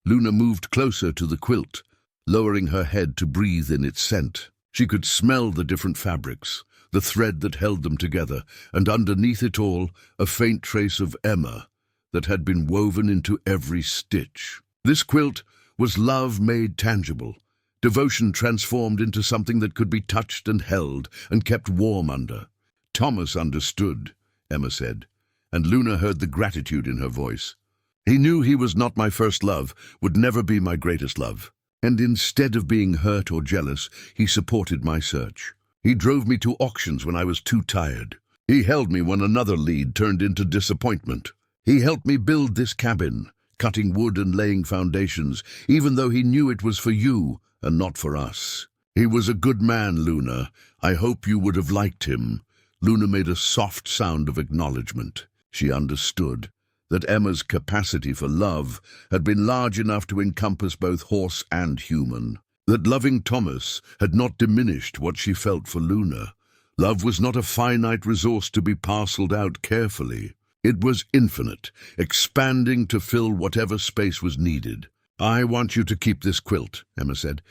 Luna moved closer to the quilt, lowering her head to breathe in its scent. She could smell the different fabrics, the thread that held them together, and underneath it all, a faint trace of Emma that had been woven into every stitch. This quilt was love made tangible, devotion transformed into something that could be touched and held and kept warm under. "Thomas understood," Emma said, and Luna heard the gratitude in her voice. "He knew he was not my first love, would never be my greatest love. And instead of being hurt or jealous, he supported my search. He drove me to auctions when I was too tired. He held me when another lead turned into disappointment. He helped me build this cabin, cutting wood and laying foundations, even though he knew it was for you and not for us. He was a good man, Luna. I hope you would have liked him." Luna made a soft sound of acknowledgement. She understood that Emma's capacity for love had been large enough to encompass both horse and human, that loving Thomas had not diminished what she felt for Luna. Love was not a finite resource to be parceled out carefully. It was infinite, expanding to fill whatever space was needed. "I want you to keep this quilt," Emma said.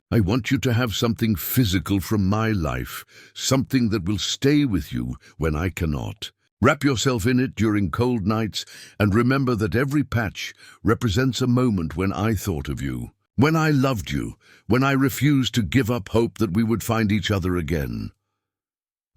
"I want you to have something physical from my life, something that will stay with you when I cannot. Wrap yourself in it during cold nights, and remember that every patch represents a moment when I thought of you, when I loved you, when I refused to give up hope that we would find each other again."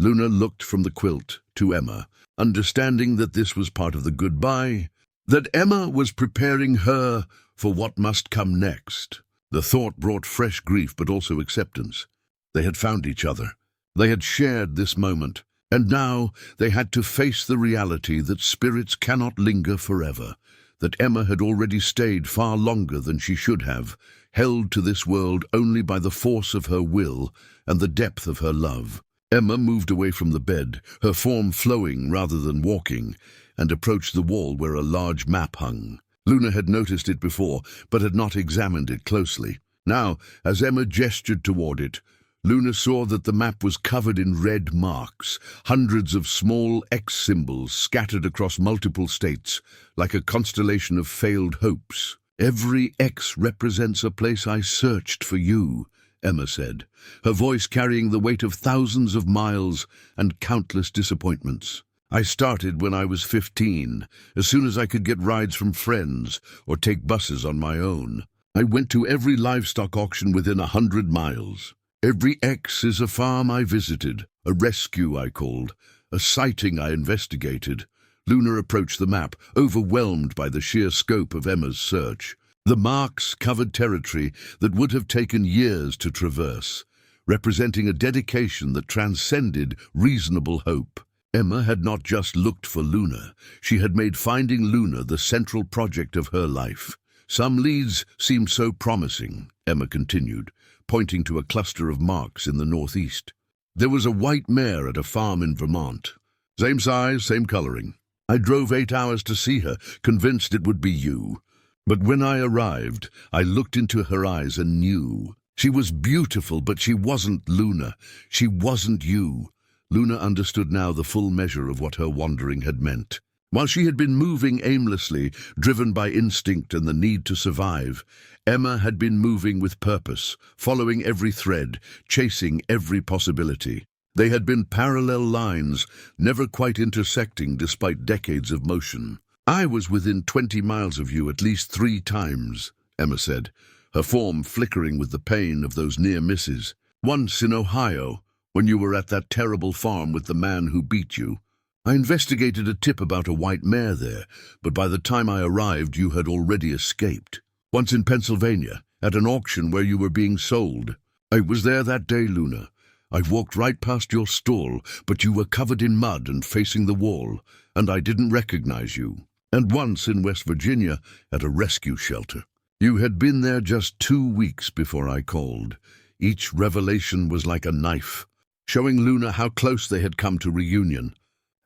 Luna looked from the quilt to Emma, understanding that this was part of the goodbye, that Emma was preparing her for what must come next. The thought brought fresh grief but also acceptance. They had found each other. They had shared this moment. And now they had to face the reality that spirits cannot linger forever, that Emma had already stayed far longer than she should have, held to this world only by the force of her will and the depth of her love. Emma moved away from the bed, her form flowing rather than walking, and approached the wall where a large map hung. Luna had noticed it before, but had not examined it closely. Now, as Emma gestured toward it, Luna saw that the map was covered in red marks, hundreds of small X symbols scattered across multiple states, like a constellation of failed hopes. "Every X represents a place I searched for you," Emma said, her voice carrying the weight of thousands of miles and countless disappointments. "I started when I was 15, as soon as I could get rides from friends or take buses on my own. I went to every livestock auction within 100 miles. Every X is a farm I visited, a rescue I called, a sighting I investigated." Luna approached the map, overwhelmed by the sheer scope of Emma's search. The marks covered territory that would have taken years to traverse, representing a dedication that transcended reasonable hope. Emma had not just looked for Luna, she had made finding Luna the central project of her life. "Some leads seemed so promising," Emma continued, pointing to a cluster of marks in the northeast. "There was a white mare at a farm in Vermont. Same size, same coloring. I drove 8 hours to see her, convinced it would be you. But when I arrived, I looked into her eyes and knew. She was beautiful, but she wasn't Luna. She wasn't you." Luna understood now the full measure of what her wandering had meant. While she had been moving aimlessly, driven by instinct and the need to survive, Emma had been moving with purpose, following every thread, chasing every possibility. They had been parallel lines, never quite intersecting despite decades of motion. "I was within 20 miles of you at least 3 times, Emma said, her form flickering with the pain of those near misses. "Once in Ohio, when you were at that terrible farm with the man who beat you. I investigated a tip about a white mare there, but by the time I arrived you had already escaped. Once in Pennsylvania, at an auction where you were being sold. I was there that day, Luna. I walked right past your stall, but you were covered in mud and facing the wall, and I didn't recognize you. And once in West Virginia, at a rescue shelter. You had been there just 2 weeks before I called. Each revelation was like a knife, showing Luna how close they had come to reunion.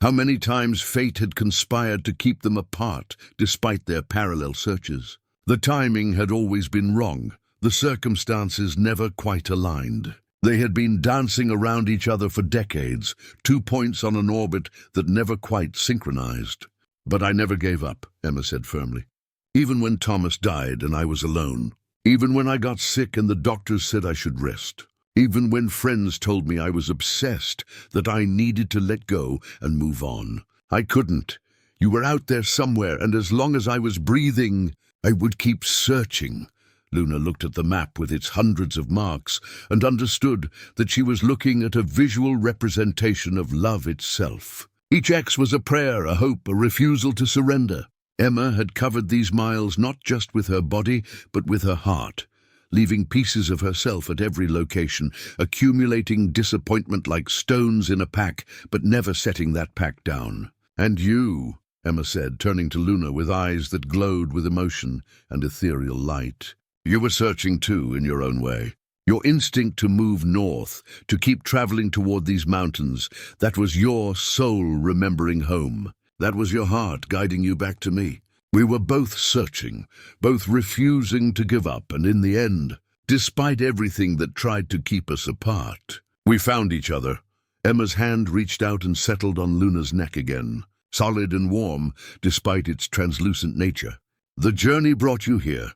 How many times fate had conspired to keep them apart, despite their parallel searches. The timing had always been wrong, the circumstances never quite aligned. They had been dancing around each other for decades, 2 points on an orbit that never quite synchronized. "But I never gave up," Emma said firmly. "Even when Thomas died and I was alone. Even when I got sick and the doctors said I should rest. Even when friends told me I was obsessed, that I needed to let go and move on. I couldn't. You were out there somewhere, and as long as I was breathing, I would keep searching." Luna looked at the map with its hundreds of marks and understood that she was looking at a visual representation of love itself. Each X was a prayer, a hope, a refusal to surrender. Emma had covered these miles not just with her body, but with her heart, leaving pieces of herself at every location, accumulating disappointment like stones in a pack, but never setting that pack down. "And you," Emma said, turning to Luna with eyes that glowed with emotion and ethereal light. "You were searching too, in your own way. Your instinct to move north, to keep traveling toward these mountains, that was your soul remembering home. That was your heart guiding you back to me. We were both searching, both refusing to give up, and in the end, despite everything that tried to keep us apart, we found each other, Emma's hand reached out and settled on Luna's neck again, solid and warm despite its translucent nature. "The journey brought you here,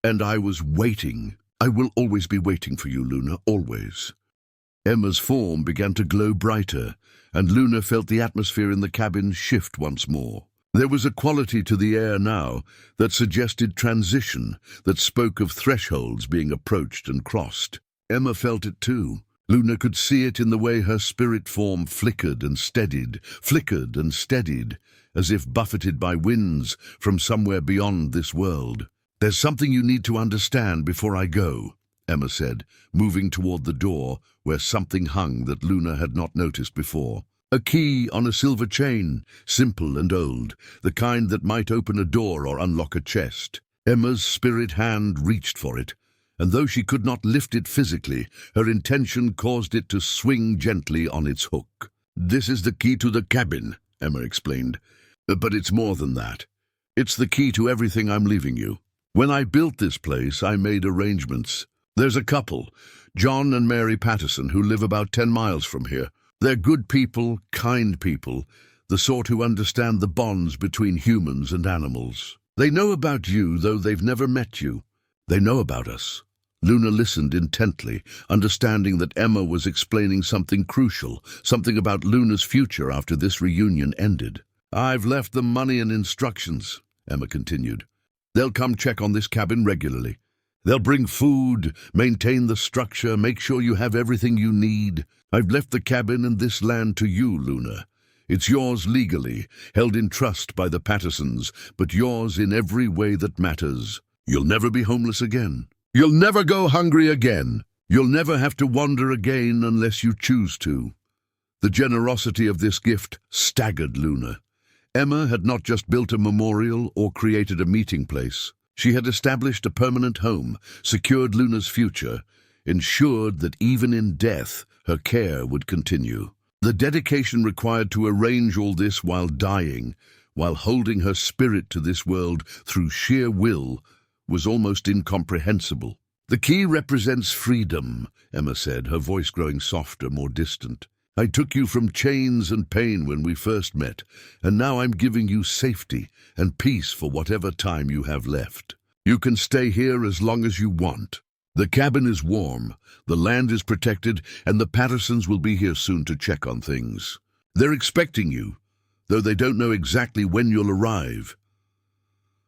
and I was waiting. I will always be waiting for you, Luna, always." Emma's form began to glow brighter, and Luna felt the atmosphere in the cabin shift once more. There was a quality to the air now that suggested transition, that spoke of thresholds being approached and crossed. Emma felt it too. Luna could see it in the way her spirit form flickered and steadied, as if buffeted by winds from somewhere beyond this world. "There's something you need to understand before I go," Emma said, moving toward the door where something hung that Luna had not noticed before. A key on a silver chain, simple and old, the kind that might open a door or unlock a chest. Emma's spirit hand reached for it, and though she could not lift it physically, her intention caused it to swing gently on its hook. "This is the key to the cabin," Emma explained. "But it's more than that. It's the key to everything I'm leaving you. When I built this place, I made arrangements. There's a couple, John and Mary Patterson, who live about 10 miles from here. They're good people, kind people, the sort who understand the bonds between humans and animals. They know about you, though they've never met you. They know about us." Luna listened intently, understanding that Emma was explaining something crucial, something about Luna's future after this reunion ended. "I've left them money and instructions," Emma continued. "They'll come check on this cabin regularly. They'll bring food, maintain the structure, make sure you have everything you need. I've left the cabin and this land to you, Luna. It's yours legally, held in trust by the Pattersons, but yours in every way that matters. You'll never be homeless again. You'll never go hungry again. You'll never have to wander again unless you choose to." The generosity of this gift staggered Luna. Emma had not just built a memorial or created a meeting place. She had established a permanent home, secured Luna's future, ensured that even in death, her care would continue. The dedication required to arrange all this while dying, while holding her spirit to this world through sheer will, was almost incomprehensible. "The key represents freedom," Emma said, her voice growing softer, more distant. "I took you from chains and pain when we first met, and now I'm giving you safety and peace for whatever time you have left. You can stay here as long as you want. The cabin is warm, the land is protected, and the Pattersons will be here soon to check on things. They're expecting you, though they don't know exactly when you'll arrive."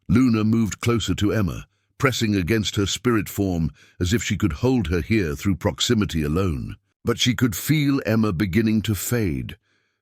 Luna moved closer to Emma, pressing against her spirit form as if she could hold her here through proximity alone. But she could feel Emma beginning to fade,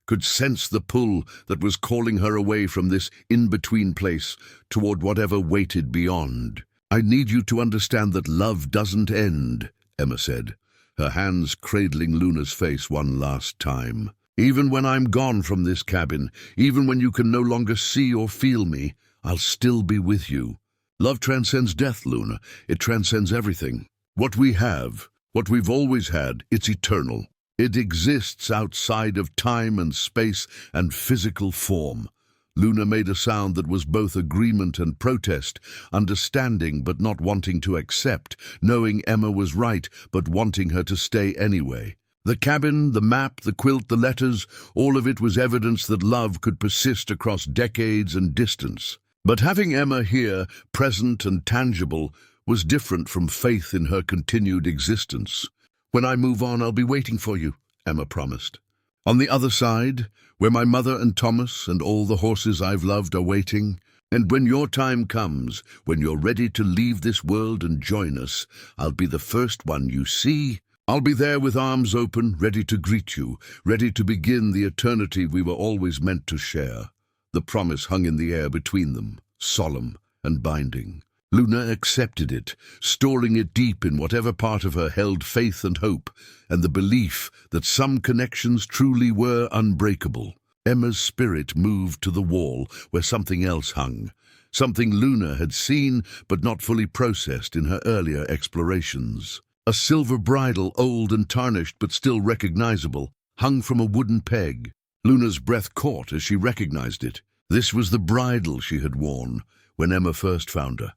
could sense the pull that was calling her away from this in-between place toward whatever waited beyond. "I need you to understand that love doesn't end," Emma said, her hands cradling Luna's face one last time. "Even when I'm gone from this cabin, even when you can no longer see or feel me, I'll still be with you. Love transcends death, Luna. It transcends everything. What we have, what we've always had, it's eternal. It exists outside of time and space and physical form." Luna made a sound that was both agreement and protest, understanding but not wanting to accept, knowing Emma was right but wanting her to stay anyway. The cabin, the map, the quilt, the letters, all of it was evidence that love could persist across decades and distance. But having Emma here, present and tangible, was different from faith in her continued existence. "When I move on, I'll be waiting for you," Emma promised. "On the other side, where my mother and Thomas and all the horses I've loved are waiting. And when your time comes, when you're ready to leave this world and join us, I'll be the first one you see. I'll be there with arms open, ready to greet you, ready to begin the eternity we were always meant to share." The promise hung in the air between them, solemn and binding. Luna accepted it, storing it deep in whatever part of her held faith and hope, and the belief that some connections truly were unbreakable. Emma's spirit moved to the wall where something else hung, something Luna had seen but not fully processed in her earlier explorations. A silver bridle, old and tarnished but still recognizable, hung from a wooden peg. Luna's breath caught as she recognized it. This was the bridle she had worn when Emma first found her,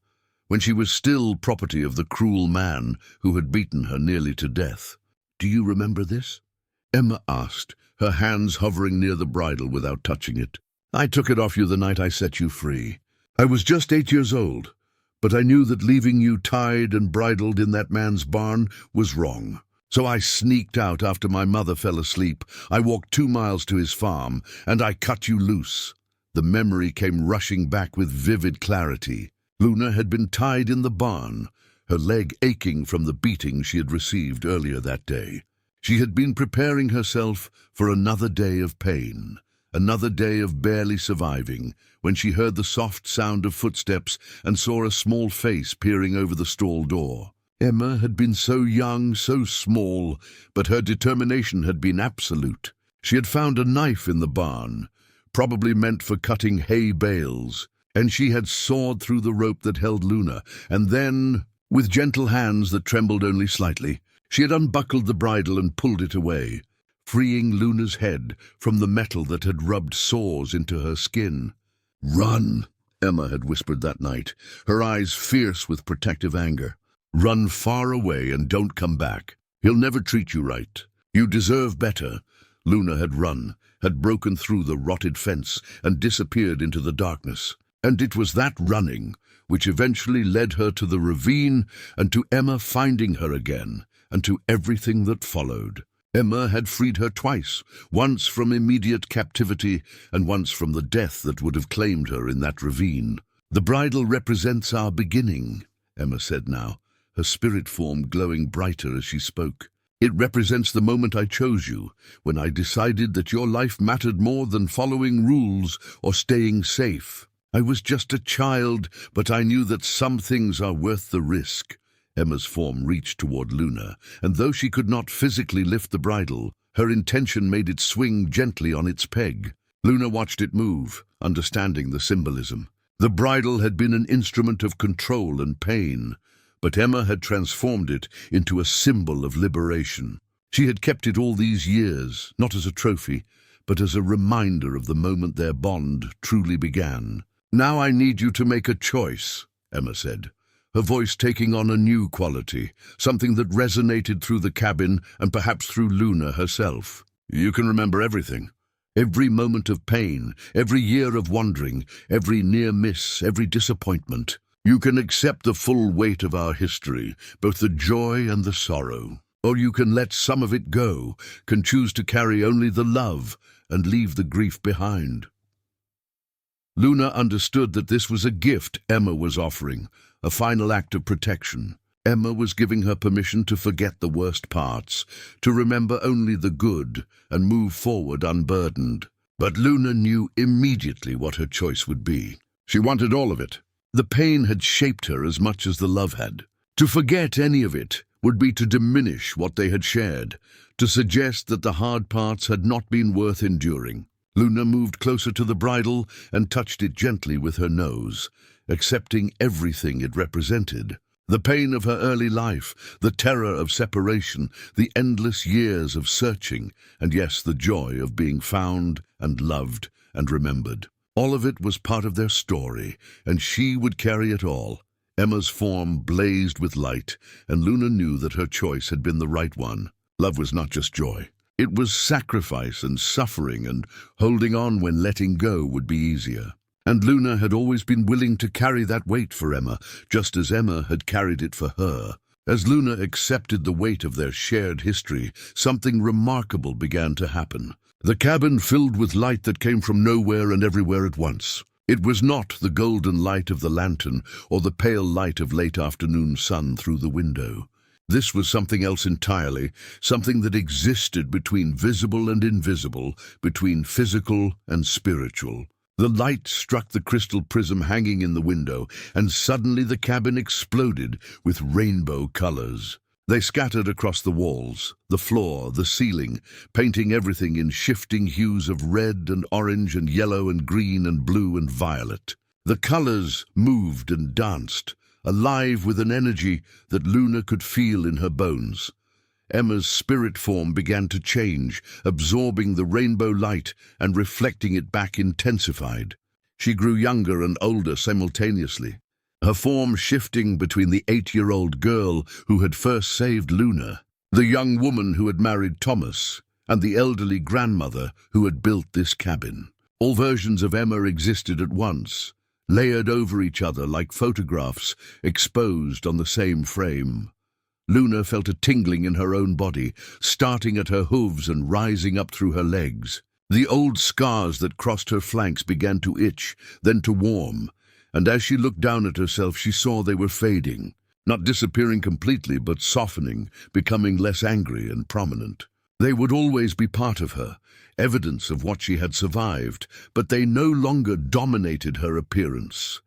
when she was still property of the cruel man who had beaten her nearly to death. "Do you remember this?" Emma asked, her hands hovering near the bridle without touching it. "I took it off you the night I set you free. I was just 8 years old, but I knew that leaving you tied and bridled in that man's barn was wrong. So I sneaked out after my mother fell asleep. I walked 2 miles to his farm, and I cut you loose." The memory came rushing back with vivid clarity. Luna had been tied in the barn, her leg aching from the beating she had received earlier that day. She had been preparing herself for another day of pain, another day of barely surviving, when she heard the soft sound of footsteps and saw a small face peering over the stall door. Emma had been so young, so small, but her determination had been absolute. She had found a knife in the barn, probably meant for cutting hay bales, and she had sawed through the rope that held Luna, and then, with gentle hands that trembled only slightly, she had unbuckled the bridle and pulled it away, freeing Luna's head from the metal that had rubbed sores into her skin. "Run," Emma had whispered that night, her eyes fierce with protective anger. "Run far away and don't come back. He'll never treat you right. You deserve better." Luna had run, had broken through the rotted fence and disappeared into the darkness. And it was that running which eventually led her to the ravine and to Emma finding her again, and to everything that followed. Emma had freed her twice, once from immediate captivity and once from the death that would have claimed her in that ravine. "The bridle represents our beginning," Emma said now, her spirit form glowing brighter as she spoke. "It represents the moment I chose you, when I decided that your life mattered more than following rules or staying safe. I was just a child, but I knew that some things are worth the risk." Emma's form reached toward Luna, and though she could not physically lift the bridle, her intention made it swing gently on its peg. Luna watched it move, understanding the symbolism. The bridle had been an instrument of control and pain, but Emma had transformed it into a symbol of liberation. She had kept it all these years, not as a trophy, but as a reminder of the moment their bond truly began. "Now I need you to make a choice," Emma said, her voice taking on a new quality, something that resonated through the cabin and perhaps through Luna herself. "You can remember everything. Every moment of pain, every year of wandering, every near miss, every disappointment. You can accept the full weight of our history, both the joy and the sorrow. Or you can let some of it go, can choose to carry only the love and leave the grief behind." Luna understood that this was a gift Emma was offering, a final act of protection. Emma was giving her permission to forget the worst parts, to remember only the good, and move forward unburdened. But Luna knew immediately what her choice would be. She wanted all of it. The pain had shaped her as much as the love had. To forget any of it would be to diminish what they had shared, to suggest that the hard parts had not been worth enduring. Luna moved closer to the bridle and touched it gently with her nose, accepting everything it represented. The pain of her early life, the terror of separation, the endless years of searching, and yes, the joy of being found and loved and remembered. All of it was part of their story, and she would carry it all. Emma's form blazed with light, and Luna knew that her choice had been the right one. Love was not just joy. It was sacrifice and suffering, and holding on when letting go would be easier. And Luna had always been willing to carry that weight for Emma, just as Emma had carried it for her. As Luna accepted the weight of their shared history, something remarkable began to happen. The cabin filled with light that came from nowhere and everywhere at once. It was not the golden light of the lantern or the pale light of late afternoon sun through the window. This was something else entirely, something that existed between visible and invisible, between physical and spiritual. The light struck the crystal prism hanging in the window, and suddenly the cabin exploded with rainbow colors. They scattered across the walls, the floor, the ceiling, painting everything in shifting hues of red and orange and yellow and green and blue and violet. The colors moved and danced, alive with an energy that Luna could feel in her bones. Emma's spirit form began to change, absorbing the rainbow light and reflecting it back intensified. She grew younger and older simultaneously, her form shifting between the 8-year-old girl who had first saved Luna, the young woman who had married Thomas, and the elderly grandmother who had built this cabin. All versions of Emma existed at once, layered over each other like photographs exposed on the same frame. Luna felt a tingling in her own body, starting at her hooves and rising up through her legs. The old scars that crossed her flanks began to itch, then to warm, and as she looked down at herself, she saw they were fading, not disappearing completely, but softening, becoming less angry and prominent. They would always be part of her, evidence of what she had survived, but they no longer dominated her appearance.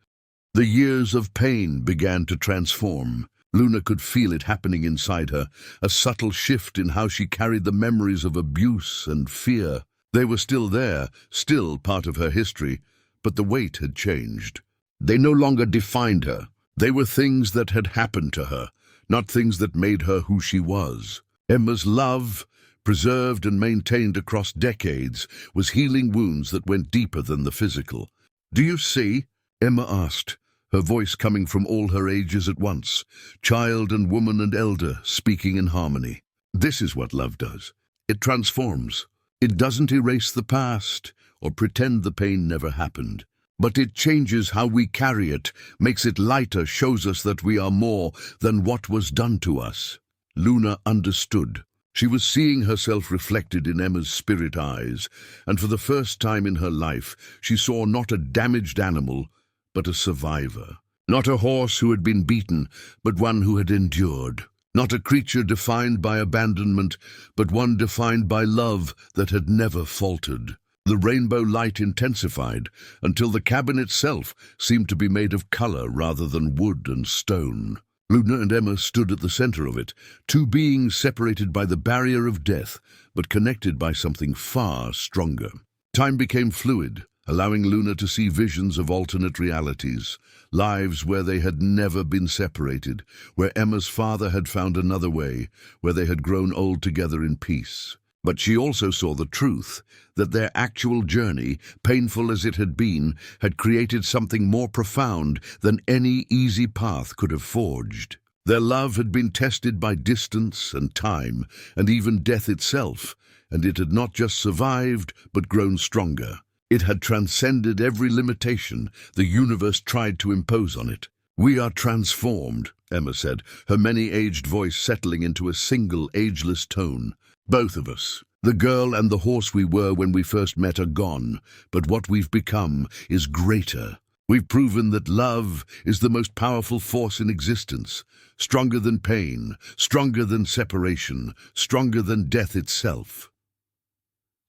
The years of pain began to transform. Luna could feel it happening inside her, a subtle shift in how she carried the memories of abuse and fear. They were still there, still part of her history, but the weight had changed. They no longer defined her. They were things that had happened to her, not things that made her who she was. Emma's love, preserved and maintained across decades, was healing wounds that went deeper than the physical. "Do you see?" Emma asked, her voice coming from all her ages at once, child and woman and elder speaking in harmony. "This is what love does. It transforms. It doesn't erase the past or pretend the pain never happened, but it changes how we carry it, makes it lighter, shows us that we are more than what was done to us." Luna understood. She was seeing herself reflected in Emma's spirit eyes, and for the first time in her life, she saw not a damaged animal, but a survivor. Not a horse who had been beaten, but one who had endured. Not a creature defined by abandonment, but one defined by love that had never faltered. The rainbow light intensified until the cabin itself seemed to be made of color rather than wood and stone. Luna and Emma stood at the center of it, two beings separated by the barrier of death, but connected by something far stronger. Time became fluid, allowing Luna to see visions of alternate realities, lives where they had never been separated, where Emma's father had found another way, where they had grown old together in peace. But she also saw the truth, that their actual journey, painful as it had been, had created something more profound than any easy path could have forged. Their love had been tested by distance and time, and even death itself, and it had not just survived, but grown stronger. It had transcended every limitation the universe tried to impose on it. "We are transformed," Emma said, her many-aged voice settling into a single, ageless tone. "Both of us. The girl and the horse we were when we first met are gone, but what we've become is greater. We've proven that love is the most powerful force in existence, stronger than pain, stronger than separation, stronger than death itself."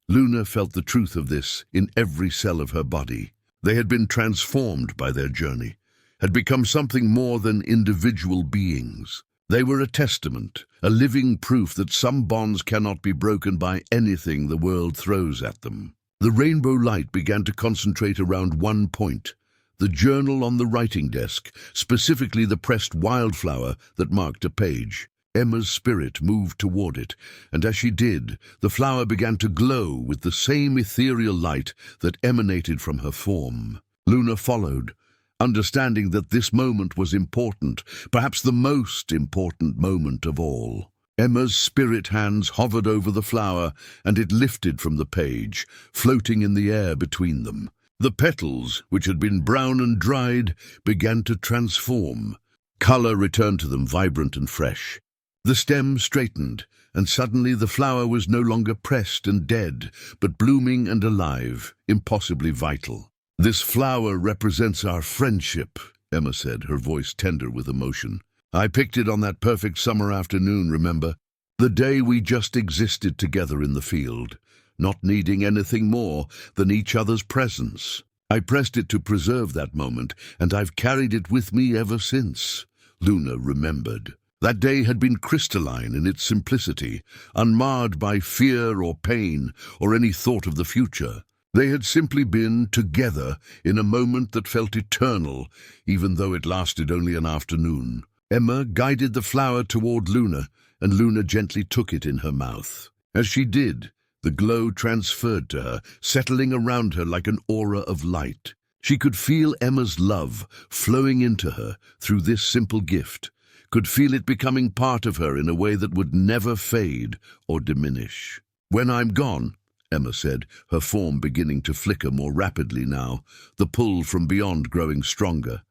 Luna felt the truth of this in every cell of her body. They had been transformed by their journey, had become something more than individual beings. They were a testament, a living proof that some bonds cannot be broken by anything the world throws at them. The rainbow light began to concentrate around one point, the journal on the writing desk, specifically the pressed wildflower that marked a page. Emma's spirit moved toward it, and as she did, the flower began to glow with the same ethereal light that emanated from her form. Luna followed, understanding that this moment was important, perhaps the most important moment of all. Emma's spirit hands hovered over the flower, and it lifted from the page, floating in the air between them. The petals, which had been brown and dried, began to transform. Color returned to them, vibrant and fresh. The stem straightened, and suddenly the flower was no longer pressed and dead, but blooming and alive, impossibly vital. "This flower represents our friendship," Emma said, her voice tender with emotion. "I picked it on that perfect summer afternoon, remember? The day we just existed together in the field, not needing anything more than each other's presence. I pressed it to preserve that moment, and I've carried it with me ever since." Luna remembered. That day had been crystalline in its simplicity, unmarred by fear or pain or any thought of the future. They had simply been together in a moment that felt eternal, even though it lasted only an afternoon. Emma guided the flower toward Luna, and Luna gently took it in her mouth. As she did, the glow transferred to her, settling around her like an aura of light. She could feel Emma's love flowing into her through this simple gift, could feel it becoming part of her in a way that would never fade or diminish. "When I'm gone," Emma said, her form beginning to flicker more rapidly now, the pull from beyond growing stronger.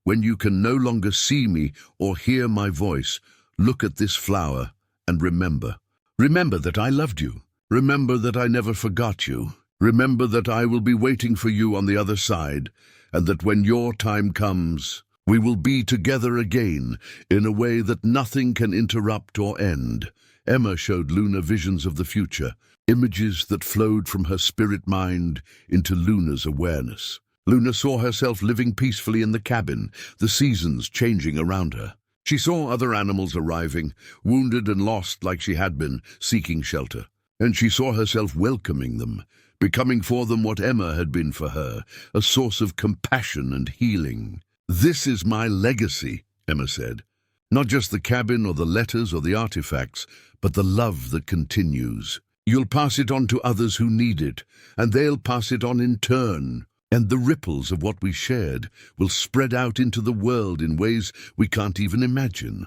"When you can no longer see me or hear my voice, look at this flower and remember. Remember that I loved you. Remember that I never forgot you. Remember that I will be waiting for you on the other side, and that when your time comes, we will be together again in a way that nothing can interrupt or end." Emma showed Luna visions of the future, images that flowed from her spirit mind into Luna's awareness. Luna saw herself living peacefully in the cabin, the seasons changing around her. She saw other animals arriving, wounded and lost like she had been, seeking shelter. And she saw herself welcoming them, becoming for them what Emma had been for her, a source of compassion and healing. "This is my legacy," Emma said. "Not just the cabin or the letters or the artifacts, but the love that continues. You'll pass it on to others who need it, and they'll pass it on in turn. And the ripples of what we shared will spread out into the world in ways we can't even imagine."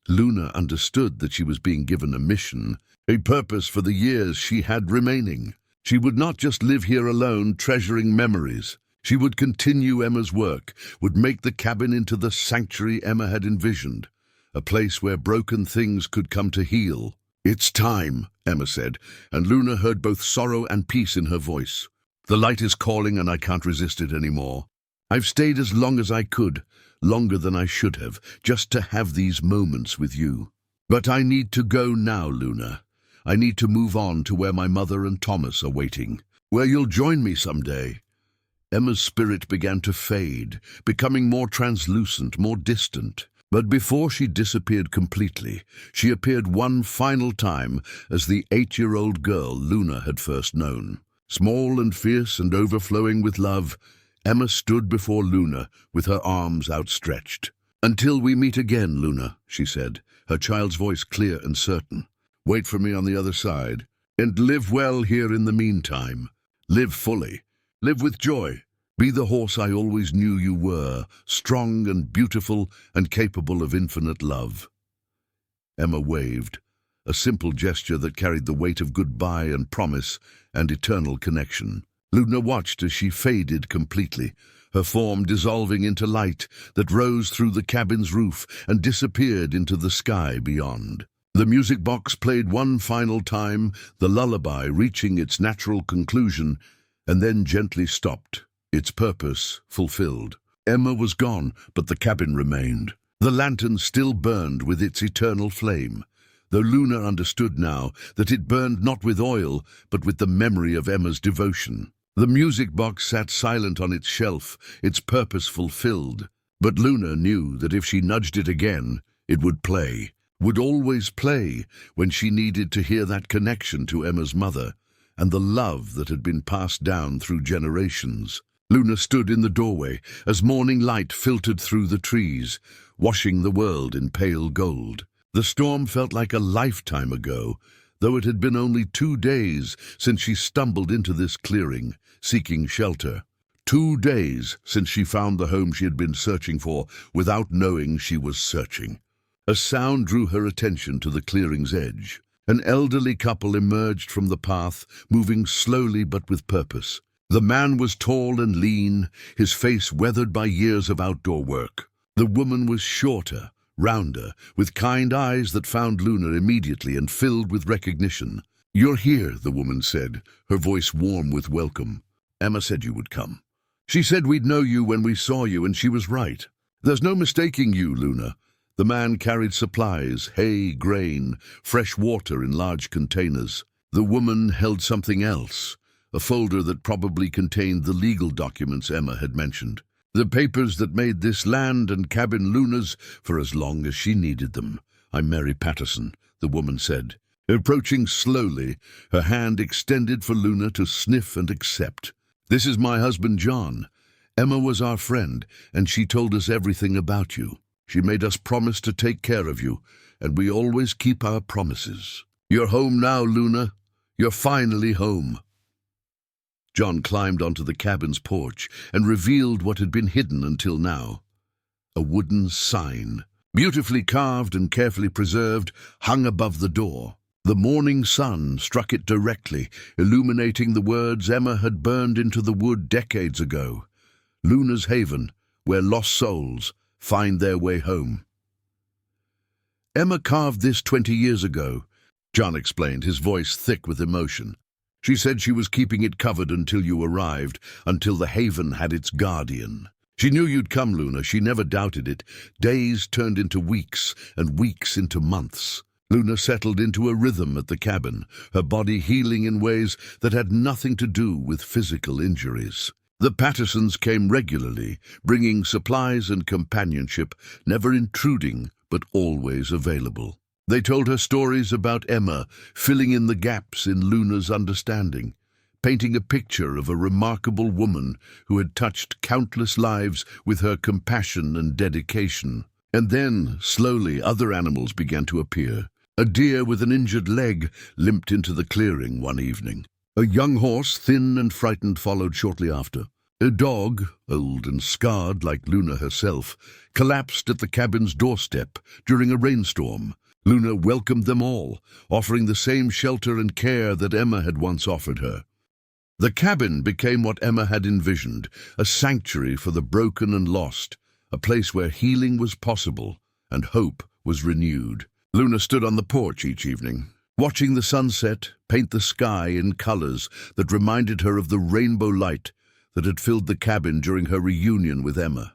Luna understood that she was being given a mission, a purpose for the years she had remaining. She would not just live here alone, treasuring memories. She would continue Emma's work, would make the cabin into the sanctuary Emma had envisioned, a place where broken things could come to heal. "It's time," Emma said, and Luna heard both sorrow and peace in her voice. "The light is calling and I can't resist it anymore. I've stayed as long as I could, longer than I should have, just to have these moments with you. But I need to go now, Luna. I need to move on to where my mother and Thomas are waiting, where you'll join me someday." Emma's spirit began to fade, becoming more translucent, more distant. But before she disappeared completely, she appeared one final time as the 8-year-old girl Luna had first known. Small and fierce and overflowing with love, Emma stood before Luna with her arms outstretched. "Until we meet again, Luna," she said, her child's voice clear and certain. "Wait for me on the other side, and live well here in the meantime. Live fully. Live with joy. Be the horse I always knew you were, strong and beautiful and capable of infinite love." Emma waved, a simple gesture that carried the weight of goodbye and promise and eternal connection. Luna watched as she faded completely, her form dissolving into light that rose through the cabin's roof and disappeared into the sky beyond. The music box played one final time, the lullaby reaching its natural conclusion, and then gently stopped, its purpose fulfilled. Emma was gone, but the cabin remained. The lantern still burned with its eternal flame, though Luna understood now that it burned not with oil, but with the memory of Emma's devotion. The music box sat silent on its shelf, its purpose fulfilled. But Luna knew that if she nudged it again, it would play, would always play when she needed to hear that connection to Emma's mother and the love that had been passed down through generations. Luna stood in the doorway as morning light filtered through the trees, washing the world in pale gold. The storm felt like a lifetime ago, though it had been only 2 days since she stumbled into this clearing, seeking shelter. 2 days since she found the home she had been searching for without knowing she was searching. A sound drew her attention to the clearing's edge. An elderly couple emerged from the path, moving slowly but with purpose. The man was tall and lean, his face weathered by years of outdoor work. The woman was shorter, rounder, with kind eyes that found Luna immediately and filled with recognition. "You're here," the woman said, her voice warm with welcome. "Emma said you would come. She said we'd know you when we saw you, and she was right. There's no mistaking you, Luna." The man carried supplies, hay, grain, fresh water in large containers. The woman held something else, a folder that probably contained the legal documents Emma had mentioned. The papers that made this land and cabin Luna's for as long as she needed them. "I'm Mary Patterson," the woman said, approaching slowly, her hand extended for Luna to sniff and accept. "This is my husband, John. Emma was our friend, and she told us everything about you. She made us promise to take care of you, and we always keep our promises. You're home now, Luna. You're finally home." John climbed onto the cabin's porch and revealed what had been hidden until now. A wooden sign, beautifully carved and carefully preserved, hung above the door. The morning sun struck it directly, illuminating the words Emma had burned into the wood decades ago. Luna's haven, where lost souls find their way home. Emma carved this 20 years ago, John explained, his voice thick with emotion. She said she was keeping it covered until you arrived, until the haven had its guardian. She knew you'd come, Luna. She never doubted it. Days turned into weeks, and weeks into months. Luna settled into a rhythm at the cabin, her body healing in ways that had nothing to do with physical injuries. The Pattersons came regularly, bringing supplies and companionship, never intruding but always available. They told her stories about Emma, filling in the gaps in Luna's understanding, painting a picture of a remarkable woman who had touched countless lives with her compassion and dedication. And then, slowly, other animals began to appear. A deer with an injured leg limped into the clearing one evening. A young horse, thin and frightened, followed shortly after. A dog, old and scarred like Luna herself, collapsed at the cabin's doorstep during a rainstorm. Luna welcomed them all, offering the same shelter and care that Emma had once offered her. The cabin became what Emma had envisioned, a sanctuary for the broken and lost, a place where healing was possible and hope was renewed. Luna stood on the porch each evening, watching the sunset paint the sky in colors that reminded her of the rainbow light that had filled the cabin during her reunion with Emma.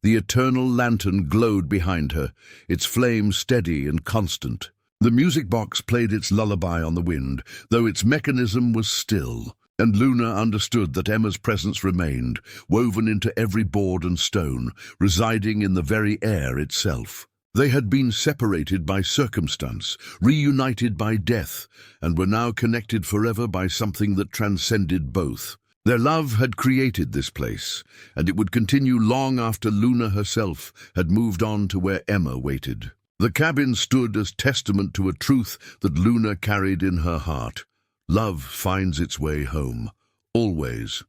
The eternal lantern glowed behind her, its flame steady and constant. The music box played its lullaby on the wind, though its mechanism was still, and Luna understood that Emma's presence remained, woven into every board and stone, residing in the very air itself. They had been separated by circumstance, reunited by death, and were now connected forever by something that transcended both. Their love had created this place, and it would continue long after Luna herself had moved on to where Emma waited. The cabin stood as testament to a truth that Luna carried in her heart. Love finds its way home, always.